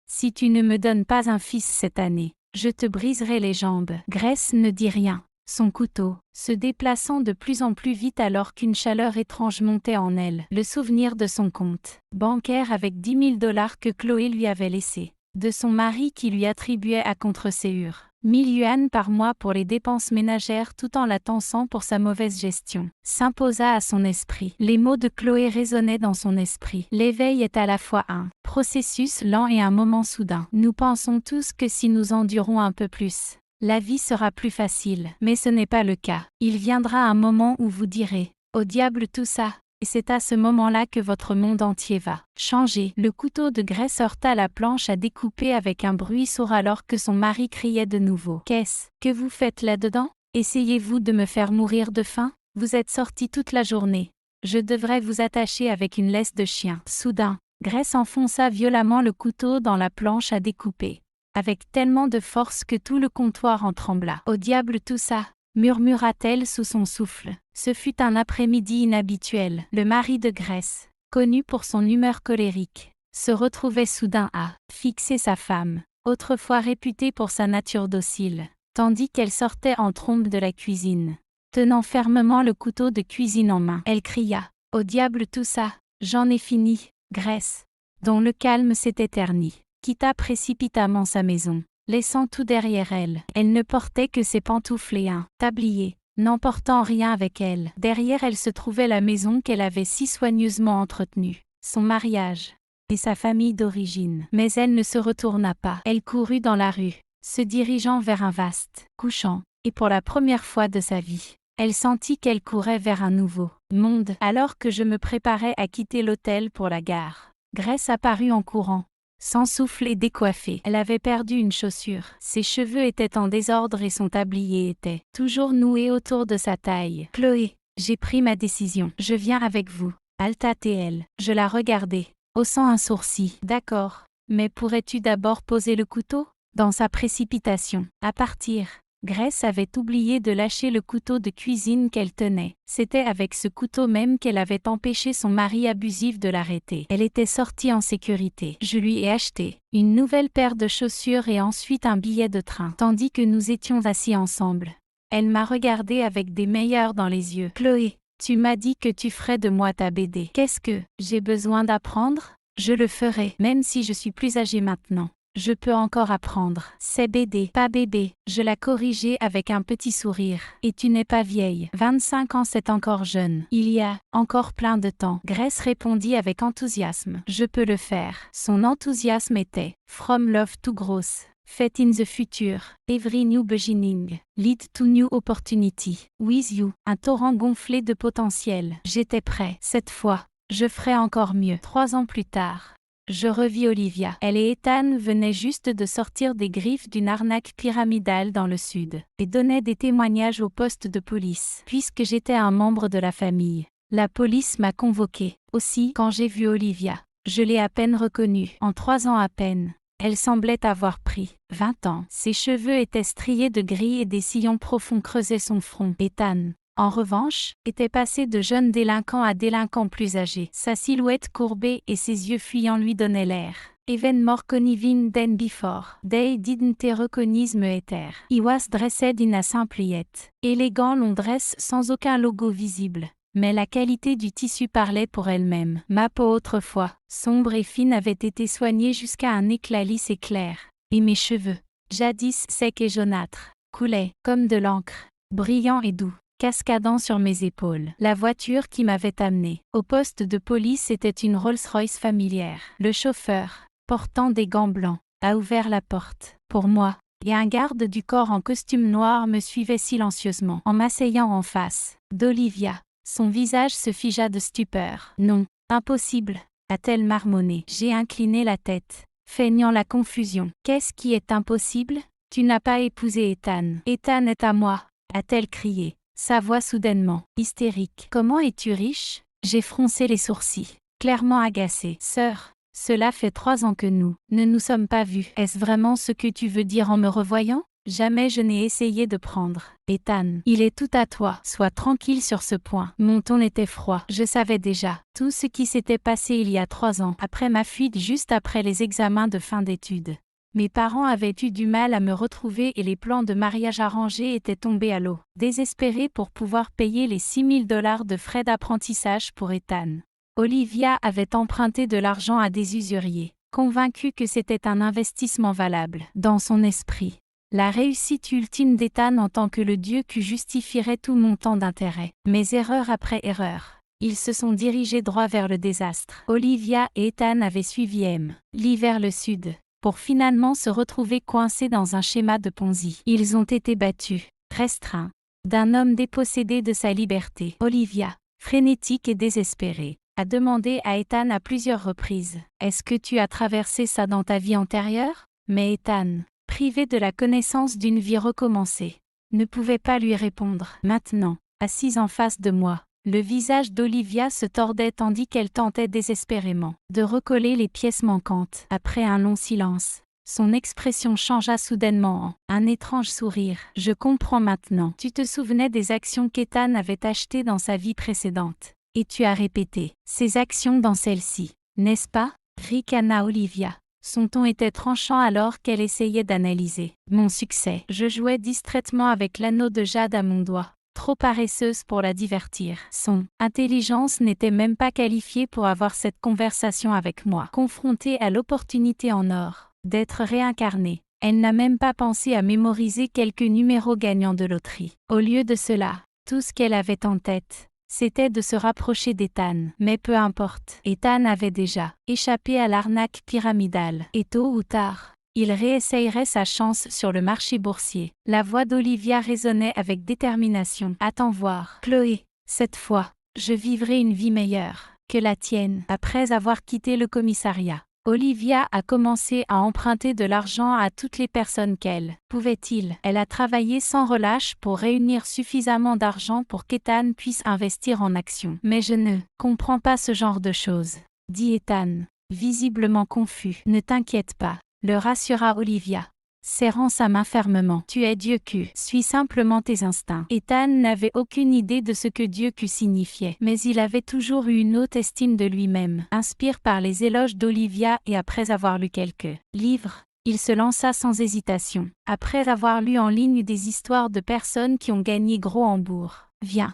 Si tu ne me donnes pas un fils cette année, je te briserai les jambes. » Grace ne dit rien. Son couteau, se déplaçant de plus en plus vite alors qu'une chaleur étrange montait en elle. Le souvenir de son compte bancaire avec 10 000 $ que Chloé lui avait laissé, de son mari qui lui attribuait à contre-séure 1000 yuans par mois pour les dépenses ménagères tout en la taxant pour sa mauvaise gestion, s'imposa à son esprit. Les mots de Chloé résonnaient dans son esprit. L'éveil est à la fois un processus lent et un moment soudain. Nous pensons tous que si nous endurons un peu plus, la vie sera plus facile, mais ce n'est pas le cas. Il viendra un moment où vous direz « Au diable tout ça !» et c'est à ce moment-là que votre monde entier va changer. Le couteau de Grace heurta la planche à découper avec un bruit sourd alors que son mari criait de nouveau. « Qu'est-ce que vous faites là-dedans? Essayez-vous de me faire mourir de faim? Vous êtes sorti toute la journée. Je devrais vous attacher avec une laisse de chien. Soudain, Grace enfonça violemment le couteau dans la planche à découper, avec tellement de force que tout le comptoir en trembla. « Au diable tout ça !» murmura-t-elle sous son souffle. Ce fut un après-midi inhabituel. Le mari de Grace, connu pour son humeur colérique, se retrouvait soudain à fixer sa femme, autrefois réputée pour sa nature docile, tandis qu'elle sortait en trombe de la cuisine, tenant fermement le couteau de cuisine en main. Elle cria « Au diable tout ça, j'en ai fini !» Grace, dont le calme s'était terni, quitta précipitamment sa maison, laissant tout derrière elle. Elle ne portait que ses pantoufles et un tablier, n'emportant rien avec elle. Derrière elle se trouvait la maison qu'elle avait si soigneusement entretenue, son mariage et sa famille d'origine. Mais elle ne se retourna pas. Elle courut dans la rue, se dirigeant vers un vaste couchant, et pour la première fois de sa vie, elle sentit qu'elle courait vers un nouveau monde. Alors que je me préparais à quitter l'hôtel pour la gare, Grace apparut en courant, sans souffle et décoiffée. Elle avait perdu une chaussure. Ses cheveux étaient en désordre et son tablier était toujours noué autour de sa taille. « Chloé, j'ai pris ma décision. Je viens avec vous. » Alta-t-elle. Je la regardai, haussant un sourcil. « D'accord, mais pourrais-tu d'abord poser le couteau ?» Dans sa précipitation à partir, Grace avait oublié de lâcher le couteau de cuisine qu'elle tenait. C'était avec ce couteau même qu'elle avait empêché son mari abusif de l'arrêter. Elle était sortie en sécurité. Je lui ai acheté une nouvelle paire de chaussures et ensuite un billet de train. Tandis que nous étions assis ensemble, elle m'a regardé avec des meilleurs dans les yeux. « Chloé, tu m'as dit que tu ferais de moi ta BD. Qu'est-ce que j'ai besoin d'apprendre ? Je le ferai, même si je suis plus âgée maintenant. Je peux encore apprendre. C'est BD, pas bébé. » Je la corrigeai avec un petit sourire. « Et tu n'es pas vieille. 25 ans, c'est encore jeune. Il y a encore plein de temps. » Grace répondit avec enthousiasme. « Je peux le faire. » Son enthousiasme était « From love to growth. Fait in the future. Every new beginning. Lead to new opportunity. With you. » Un torrent gonflé de potentiel. J'étais prêt. Cette fois, je ferai encore mieux. 3 ans plus tard, je revis Olivia. Elle et Ethan venaient juste de sortir des griffes d'une arnaque pyramidale dans le sud, et donnaient des témoignages au poste de police. Puisque j'étais un membre de la famille, la police m'a convoqué. Aussi, quand j'ai vu Olivia, je l'ai à peine reconnue. En 3 ans à peine, elle semblait avoir pris 20 ans. Ses cheveux étaient striés de gris et des sillons profonds creusaient son front. Ethan, en revanche, était passé de jeune délinquant à délinquant plus âgé. Sa silhouette courbée et ses yeux fuyants lui donnaient l'air. Even more conniving than before. They didn't recognize me ether. He was dressed in a simple yet élégant long dress sans aucun logo visible. Mais la qualité du tissu parlait pour elle-même. Ma peau autrefois, sombre et fine, avait été soignée jusqu'à un éclat lisse et clair. Et mes cheveux, jadis secs et jaunâtres, coulaient, comme de l'encre, brillants et doux, cascadant sur mes épaules. La voiture qui m'avait amené au poste de police était une Rolls-Royce familière. Le chauffeur, portant des gants blancs, a ouvert la porte pour moi, et un garde du corps en costume noir me suivait silencieusement. En m'asseyant en face d'Olivia, son visage se figea de stupeur. « Non, impossible !» a-t-elle marmonné. J'ai incliné la tête, feignant la confusion. « Qu'est-ce qui est impossible ? Tu n'as pas épousé Ethan. Ethan est à moi !» a-t-elle crié, sa voix soudainement hystérique. « Comment es-tu riche ?» J'ai froncé les sourcils, clairement agacée. « Sœur, cela fait 3 ans que nous ne nous sommes pas vus. Est-ce vraiment ce que tu veux dire en me revoyant ? Jamais je n'ai essayé de prendre Ethan. Il est tout à toi. Sois tranquille sur ce point. » Mon ton était froid. Je savais déjà tout ce qui s'était passé il y a 3 ans, après ma fuite juste après les examens de fin d'études. Mes parents avaient eu du mal à me retrouver et les plans de mariage arrangés étaient tombés à l'eau. Désespérée pour pouvoir payer les $6000 de frais d'apprentissage pour Ethan, Olivia avait emprunté de l'argent à des usuriers, convaincue que c'était un investissement valable. Dans son esprit, la réussite ultime d'Ethan en tant que le dieu qui justifierait tout montant d'intérêt. Mais erreur après erreur, ils se sont dirigés droit vers le désastre. Olivia et Ethan avaient suivi Lee vers le sud, pour finalement se retrouver coincés dans un schéma de Ponzi. Ils ont été battus, restreints, d'un homme dépossédé de sa liberté. Olivia, frénétique et désespérée, a demandé à Ethan à plusieurs reprises « Est-ce que tu as traversé ça dans ta vie antérieure ?» Mais Ethan, privé de la connaissance d'une vie recommencée, ne pouvait pas lui répondre. Maintenant, assise en face de moi, Le visage d'Olivia se tordait tandis qu'elle tentait désespérément de recoller les pièces manquantes. Après un long silence, son expression changea soudainement en un étrange sourire. « Je comprends maintenant. Tu te souvenais des actions qu'Ethan avait achetées dans sa vie précédente. Et tu as répété ces actions dans celle-ci, n'est-ce pas ?» ricana Olivia. Son ton était tranchant alors qu'elle essayait d'analyser mon succès. Je jouais distraitement avec l'anneau de jade à mon doigt, trop paresseuse pour la divertir. Son intelligence n'était même pas qualifiée pour avoir cette conversation avec moi. Confrontée à l'opportunité en or d'être réincarnée, elle n'a même pas pensé à mémoriser quelques numéros gagnants de loterie. Au lieu de cela, tout ce qu'elle avait en tête, c'était de se rapprocher d'Ethan. Mais peu importe, Ethan avait déjà échappé à l'arnaque pyramidale. Et tôt ou tard, il réessayerait sa chance sur le marché boursier. La voix d'Olivia résonnait avec détermination. « Attends voir, Chloé, cette fois, je vivrai une vie meilleure que la tienne. » Après avoir quitté le commissariat, Olivia a commencé à emprunter de l'argent à toutes les personnes qu'elle pouvait-il. Elle a travaillé sans relâche pour réunir suffisamment d'argent pour qu'Ethan puisse investir en actions. « Mais je ne comprends pas ce genre de choses, » dit Ethan, visiblement confus. « Ne t'inquiète pas, » le rassura Olivia, serrant sa main fermement. « Tu es Dieu Q. Suis simplement tes instincts. » Ethan n'avait aucune idée de ce que Dieu Q signifiait, mais il avait toujours eu une haute estime de lui-même. Inspiré par les éloges d'Olivia et après avoir lu quelques livres, il se lança sans hésitation. Après avoir lu en ligne des histoires de personnes qui ont gagné gros en bourse,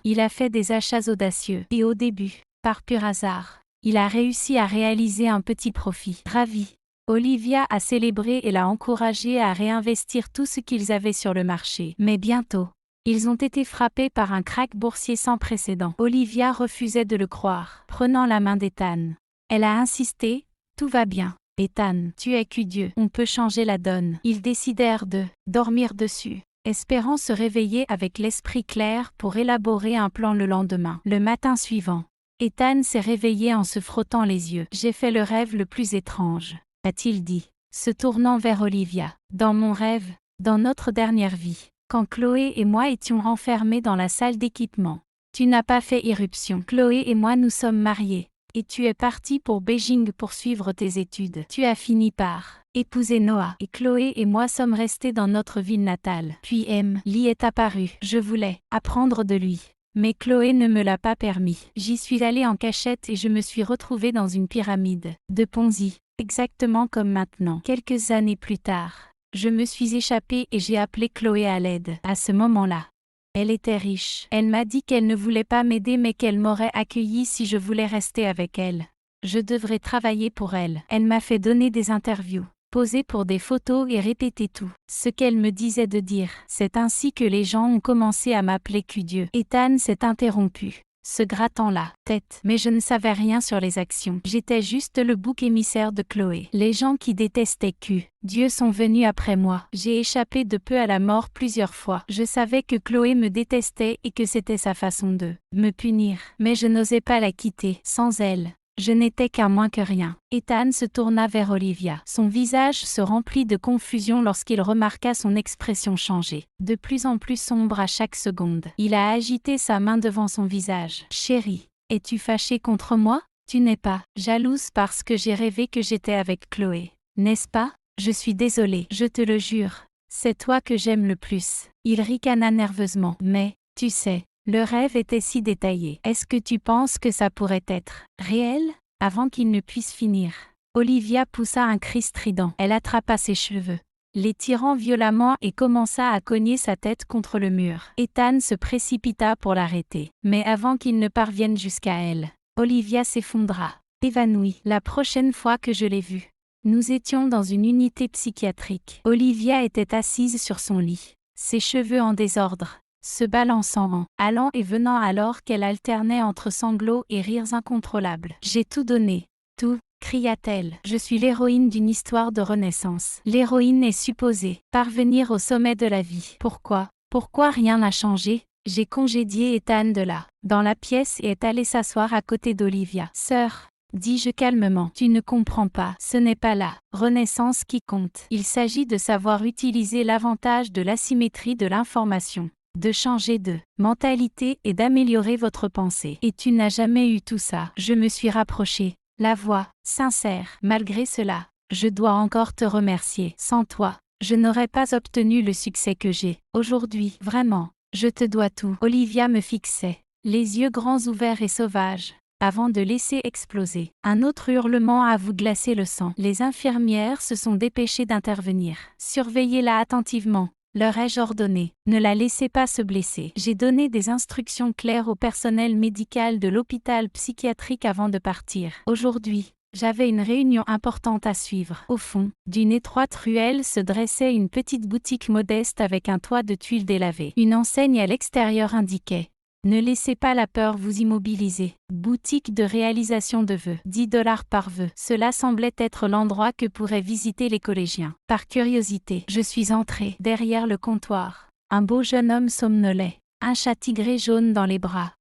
il a fait des achats audacieux. Et au début, par pur hasard, il a réussi à réaliser un petit profit. Ravi, Olivia a célébré et l'a encouragé à réinvestir tout ce qu'ils avaient sur le marché. Mais bientôt, ils ont été frappés par un krach boursier sans précédent. Olivia refusait de le croire. Prenant la main d'Ethan, elle a insisté, « Tout va bien. Ethan, tu es Dieu. On peut changer la donne. » Ils décidèrent de dormir dessus, espérant se réveiller avec l'esprit clair pour élaborer un plan le lendemain. Le matin suivant, Ethan s'est réveillé en se frottant les yeux. « J'ai fait le rêve le plus étrange, » a-t-il dit, se tournant vers Olivia. « Dans mon rêve, dans notre dernière vie, quand Chloé et moi étions renfermés dans la salle d'équipement, tu n'as pas fait irruption. Chloé et moi nous sommes mariés, et tu es parti pour Beijing poursuivre tes études. Tu as fini par épouser Noah, et Chloé et moi sommes restés dans notre ville natale. Puis Lee est apparu. Je voulais apprendre de lui, mais Chloé ne me l'a pas permis. J'y suis allée en cachette et je me suis retrouvée dans une pyramide de Ponzi. Exactement comme maintenant. Quelques années plus tard, je me suis échappée et j'ai appelé Chloé à l'aide. À ce moment-là, elle était riche. Elle m'a dit qu'elle ne voulait pas m'aider mais qu'elle m'aurait accueillie si je voulais rester avec elle. Je devrais travailler pour elle. Elle m'a fait donner des interviews, poser pour des photos et répéter tout ce qu'elle me disait de dire. C'est ainsi que les gens ont commencé à m'appeler Q-Dieu. Ethan s'est interrompu, se grattant la tête. Mais je ne savais rien sur les actions. J'étais juste le bouc émissaire de Chloé. Les gens qui détestaient Dieu sont venus après moi. J'ai échappé de peu à la mort plusieurs fois. Je savais que Chloé me détestait et que c'était sa façon de me punir. Mais je n'osais pas la quitter. Sans elle, je n'étais qu'un moins que rien. Ethan se tourna vers Olivia. Son visage se remplit de confusion lorsqu'il remarqua son expression changer, de plus en plus sombre à chaque seconde. Il a agité sa main devant son visage. « Chérie, es-tu fâchée contre moi? Tu n'es pas jalouse parce que j'ai rêvé que j'étais avec Chloé, n'est-ce pas? Je suis désolée, je te le jure. C'est toi que j'aime le plus. » Il ricana nerveusement. « Mais, tu sais, le rêve était si détaillé. Est-ce que tu penses que ça pourrait être réel? » Avant qu'il ne puisse finir, Olivia poussa un cri strident. Elle attrapa ses cheveux, les tirant violemment et commença à cogner sa tête contre le mur. Ethan se précipita pour l'arrêter. Mais avant qu'il ne parvienne jusqu'à elle, Olivia s'effondra, évanouie. La prochaine fois que je l'ai vue, nous étions dans une unité psychiatrique. Olivia était assise sur son lit, ses cheveux en désordre, se balançant en allant et venant alors qu'elle alternait entre sanglots et rires incontrôlables. « J'ai tout donné, tout, » cria-t-elle. « Je suis l'héroïne d'une histoire de renaissance. L'héroïne est supposée parvenir au sommet de la vie. Pourquoi rien n'a changé? » J'ai congédié Ethan de là, dans la pièce et est allé s'asseoir à côté d'Olivia. « Sœur, » dis-je calmement, « tu ne comprends pas. Ce n'est pas la renaissance qui compte. Il s'agit de savoir utiliser l'avantage de l'asymétrie de l'information. » de changer de mentalité et d'améliorer votre pensée. Et tu n'as jamais eu tout ça. Je me suis rapprochée. La voix, sincère. Malgré cela, je dois encore te remercier. Sans toi, je n'aurais pas obtenu le succès que j'ai aujourd'hui. Vraiment, je te dois tout. Olivia me fixait, les yeux grands ouverts et sauvages, avant de laisser exploser. Un autre hurlement a vous glacé le sang. Les infirmières se sont dépêchées d'intervenir. Surveillez-la attentivement, leur ai-je ordonné. Ne la laissez pas se blesser. J'ai donné des instructions claires au personnel médical de l'hôpital psychiatrique avant de partir. Aujourd'hui, j'avais une réunion importante à suivre. Au fond, d'une étroite ruelle se dressait une petite boutique modeste avec un toit de tuiles délavées. Une enseigne à l'extérieur indiquait: ne laissez pas la peur vous immobiliser. Boutique de réalisation de vœux. 10$ par vœu. Cela semblait être l'endroit que pourraient visiter les collégiens. Par curiosité, je suis entrée. Derrière le comptoir, un beau jeune homme somnolait, un chat tigré jaune dans les bras.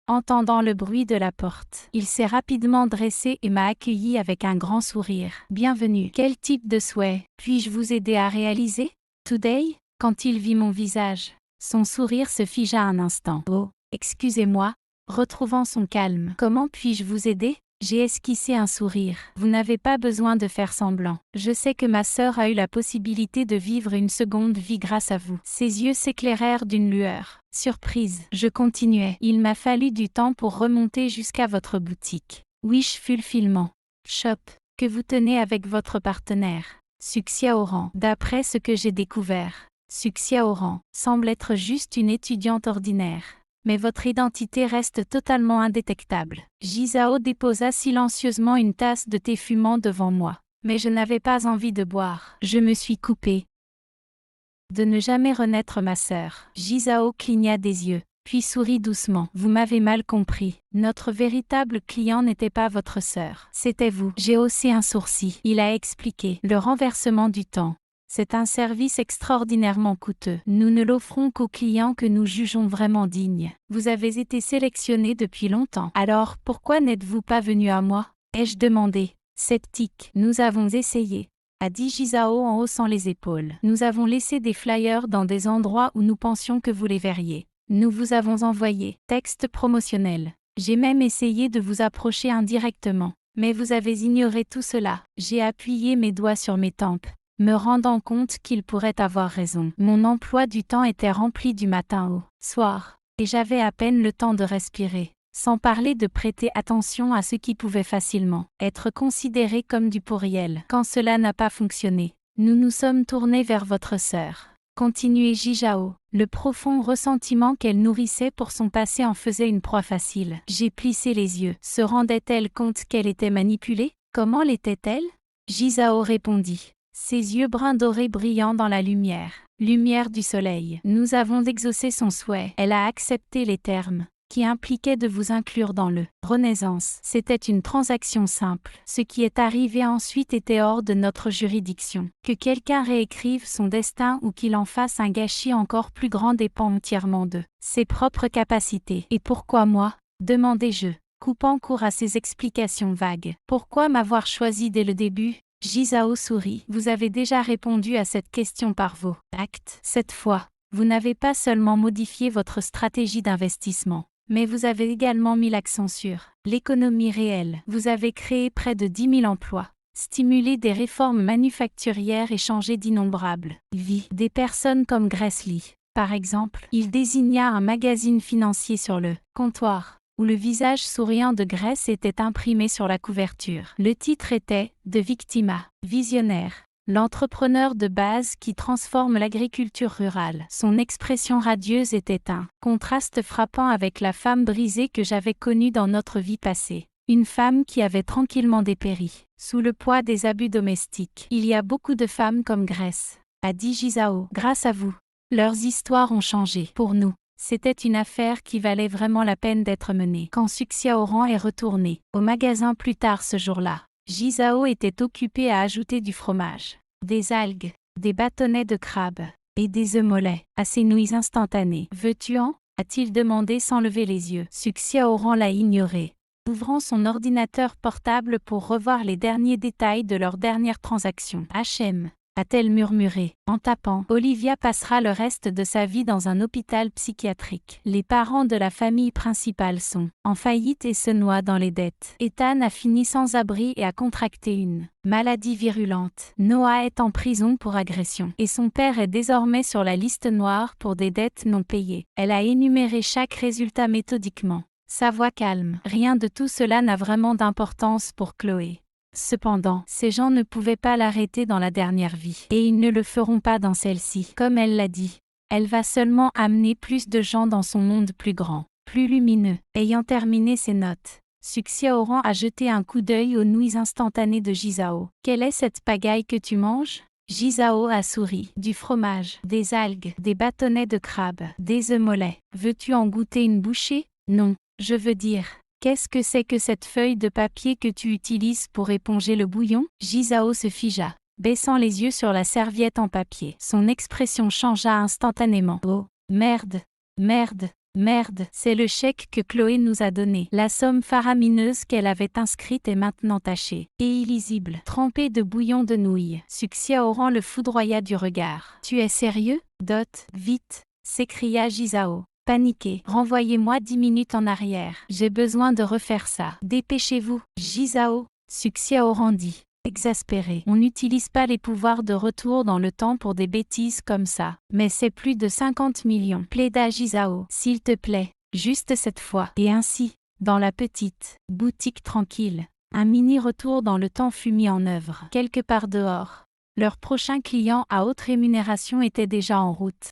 Entendant le bruit de la porte, il s'est rapidement dressé et m'a accueilli avec un grand sourire. Bienvenue. Quel type de souhait puis-je vous aider à réaliser? Today? Quand il vit mon visage, son sourire se figea un instant. Oh, excusez-moi. Retrouvant son calme. Comment puis-je vous aider? J'ai esquissé un sourire. Vous n'avez pas besoin de faire semblant. Je sais que ma sœur a eu la possibilité de vivre une seconde vie grâce à vous. Ses yeux s'éclairèrent d'une lueur. Surprise. Je continuais. Il m'a fallu du temps pour remonter jusqu'à votre boutique. Wish Fulfillment Shop, que vous tenez avec votre partenaire, Suxia Oran. D'après ce que j'ai découvert, Suxia Oran semble être juste une étudiante ordinaire. Mais votre identité reste totalement indétectable. Jizao déposa silencieusement une tasse de thé fumant devant moi. Mais je n'avais pas envie de boire. Je me suis coupée de ne jamais renaître ma sœur. Jizao cligna des yeux, puis sourit doucement. Vous m'avez mal compris. Notre véritable client n'était pas votre sœur. C'était vous. J'ai haussé un sourcil. Il a expliqué. Le renversement du temps. C'est un service extraordinairement coûteux. Nous ne l'offrons qu'aux clients que nous jugeons vraiment dignes. Vous avez été sélectionné depuis longtemps. Alors, pourquoi n'êtes-vous pas venu à moi? Ai-je demandé, sceptique. Nous avons essayé, a dit Jizao en haussant les épaules. Nous avons laissé des flyers dans des endroits où nous pensions que vous les verriez. Nous vous avons envoyé texte promotionnel. J'ai même essayé de vous approcher indirectement. Mais vous avez ignoré tout cela. J'ai appuyé mes doigts sur mes tempes, me rendant compte qu'il pourrait avoir raison. Mon emploi du temps était rempli du matin au soir, et j'avais à peine le temps de respirer, sans parler de prêter attention à ce qui pouvait facilement être considéré comme du pourriel. Quand cela n'a pas fonctionné, nous nous sommes tournés vers votre sœur. Continuait Jizao. Le profond ressentiment qu'elle nourrissait pour son passé en faisait une proie facile. J'ai plissé les yeux. Se rendait-elle compte qu'elle était manipulée? Comment l'était-elle? Jizao répondit, ses yeux bruns dorés brillant dans la lumière du soleil. Nous avons exaucé son souhait. Elle a accepté les termes, qui impliquaient de vous inclure dans le Renaissance. C'était une transaction simple. Ce qui est arrivé ensuite était hors de notre juridiction. Que quelqu'un réécrive son destin ou qu'il en fasse un gâchis encore plus grand dépend entièrement de ses propres capacités. Et pourquoi moi? Demandai-je, coupant court à ces explications vagues. Pourquoi m'avoir choisi dès le début? Jizao sourit. Vous avez déjà répondu à cette question par vos actes. Cette fois, vous n'avez pas seulement modifié votre stratégie d'investissement, mais vous avez également mis l'accent sur l'économie réelle. Vous avez créé près de 10 000 emplois, stimulé des réformes manufacturières et changé d'innombrables vies. Des personnes comme Grace Lee, par exemple. Il désigna un magazine financier sur le comptoir, où le visage souriant de Grace était imprimé sur la couverture. Le titre était « De Victima, visionnaire, l'entrepreneur de base qui transforme l'agriculture rurale ». Son expression radieuse était un contraste frappant avec la femme brisée que j'avais connue dans notre vie passée. Une femme qui avait tranquillement dépéri, sous le poids des abus domestiques. Il y a beaucoup de femmes comme Grace, a dit Jizao. Grâce à vous, leurs histoires ont changé. Pour nous, c'était une affaire qui valait vraiment la peine d'être menée. Quand Suxia Oran est retourné au magasin plus tard ce jour-là, Jizao était occupé à ajouter du fromage, des algues, des bâtonnets de crabe et des œufs mollets à ses nouilles instantanées. Veux-tu en? A-t-il demandé sans lever les yeux. Suxia Oran l'a ignoré, ouvrant son ordinateur portable pour revoir les derniers détails de leur dernière transaction. HM. a-t-elle murmuré. En tapant, Olivia passera le reste de sa vie dans un hôpital psychiatrique. Les parents de la famille principale sont en faillite et se noient dans les dettes. Ethan a fini sans abri et a contracté une maladie virulente. Noah est en prison pour agression. Et son père est désormais sur la liste noire pour des dettes non payées. Elle a énuméré chaque résultat méthodiquement. Sa voix calme. Rien de tout cela n'a vraiment d'importance pour Chloé. Cependant, ces gens ne pouvaient pas l'arrêter dans la dernière vie. Et ils ne le feront pas dans celle-ci. Comme elle l'a dit, elle va seulement amener plus de gens dans son monde plus grand, plus lumineux. Ayant terminé ses notes, Suxia Oran a jeté un coup d'œil aux nouilles instantanées de Jizao. Quelle est cette pagaille que tu manges? Jizao a souri. Du fromage, des algues, des bâtonnets de crabe, des œufs mollets. Veux-tu en goûter une bouchée? Non, je veux dire. Qu'est-ce que c'est que cette feuille de papier que tu utilises pour éponger le bouillon? Jizao se figea, baissant les yeux sur la serviette en papier. Son expression changea instantanément. Oh, merde, merde, merde. C'est le chèque que Chloé nous a donné. La somme faramineuse qu'elle avait inscrite est maintenant tachée et illisible, trempée de bouillon de nouilles. Suxia Oran le foudroya du regard. Tu es sérieux? Dot, vite, s'écria Jizao. Paniqué. Renvoyez-moi 10 minutes en arrière. J'ai besoin de refaire ça. Dépêchez-vous. Jizao, Suxia Oran dit. Exaspéré. On n'utilise pas les pouvoirs de retour dans le temps pour des bêtises comme ça. Mais c'est plus de 50 millions. Plaida Jizao. S'il te plaît. Juste cette fois. Et ainsi, dans la petite boutique tranquille, un mini retour dans le temps fut mis en œuvre. Quelque part dehors. Leur prochain client à haute rémunération était déjà en route.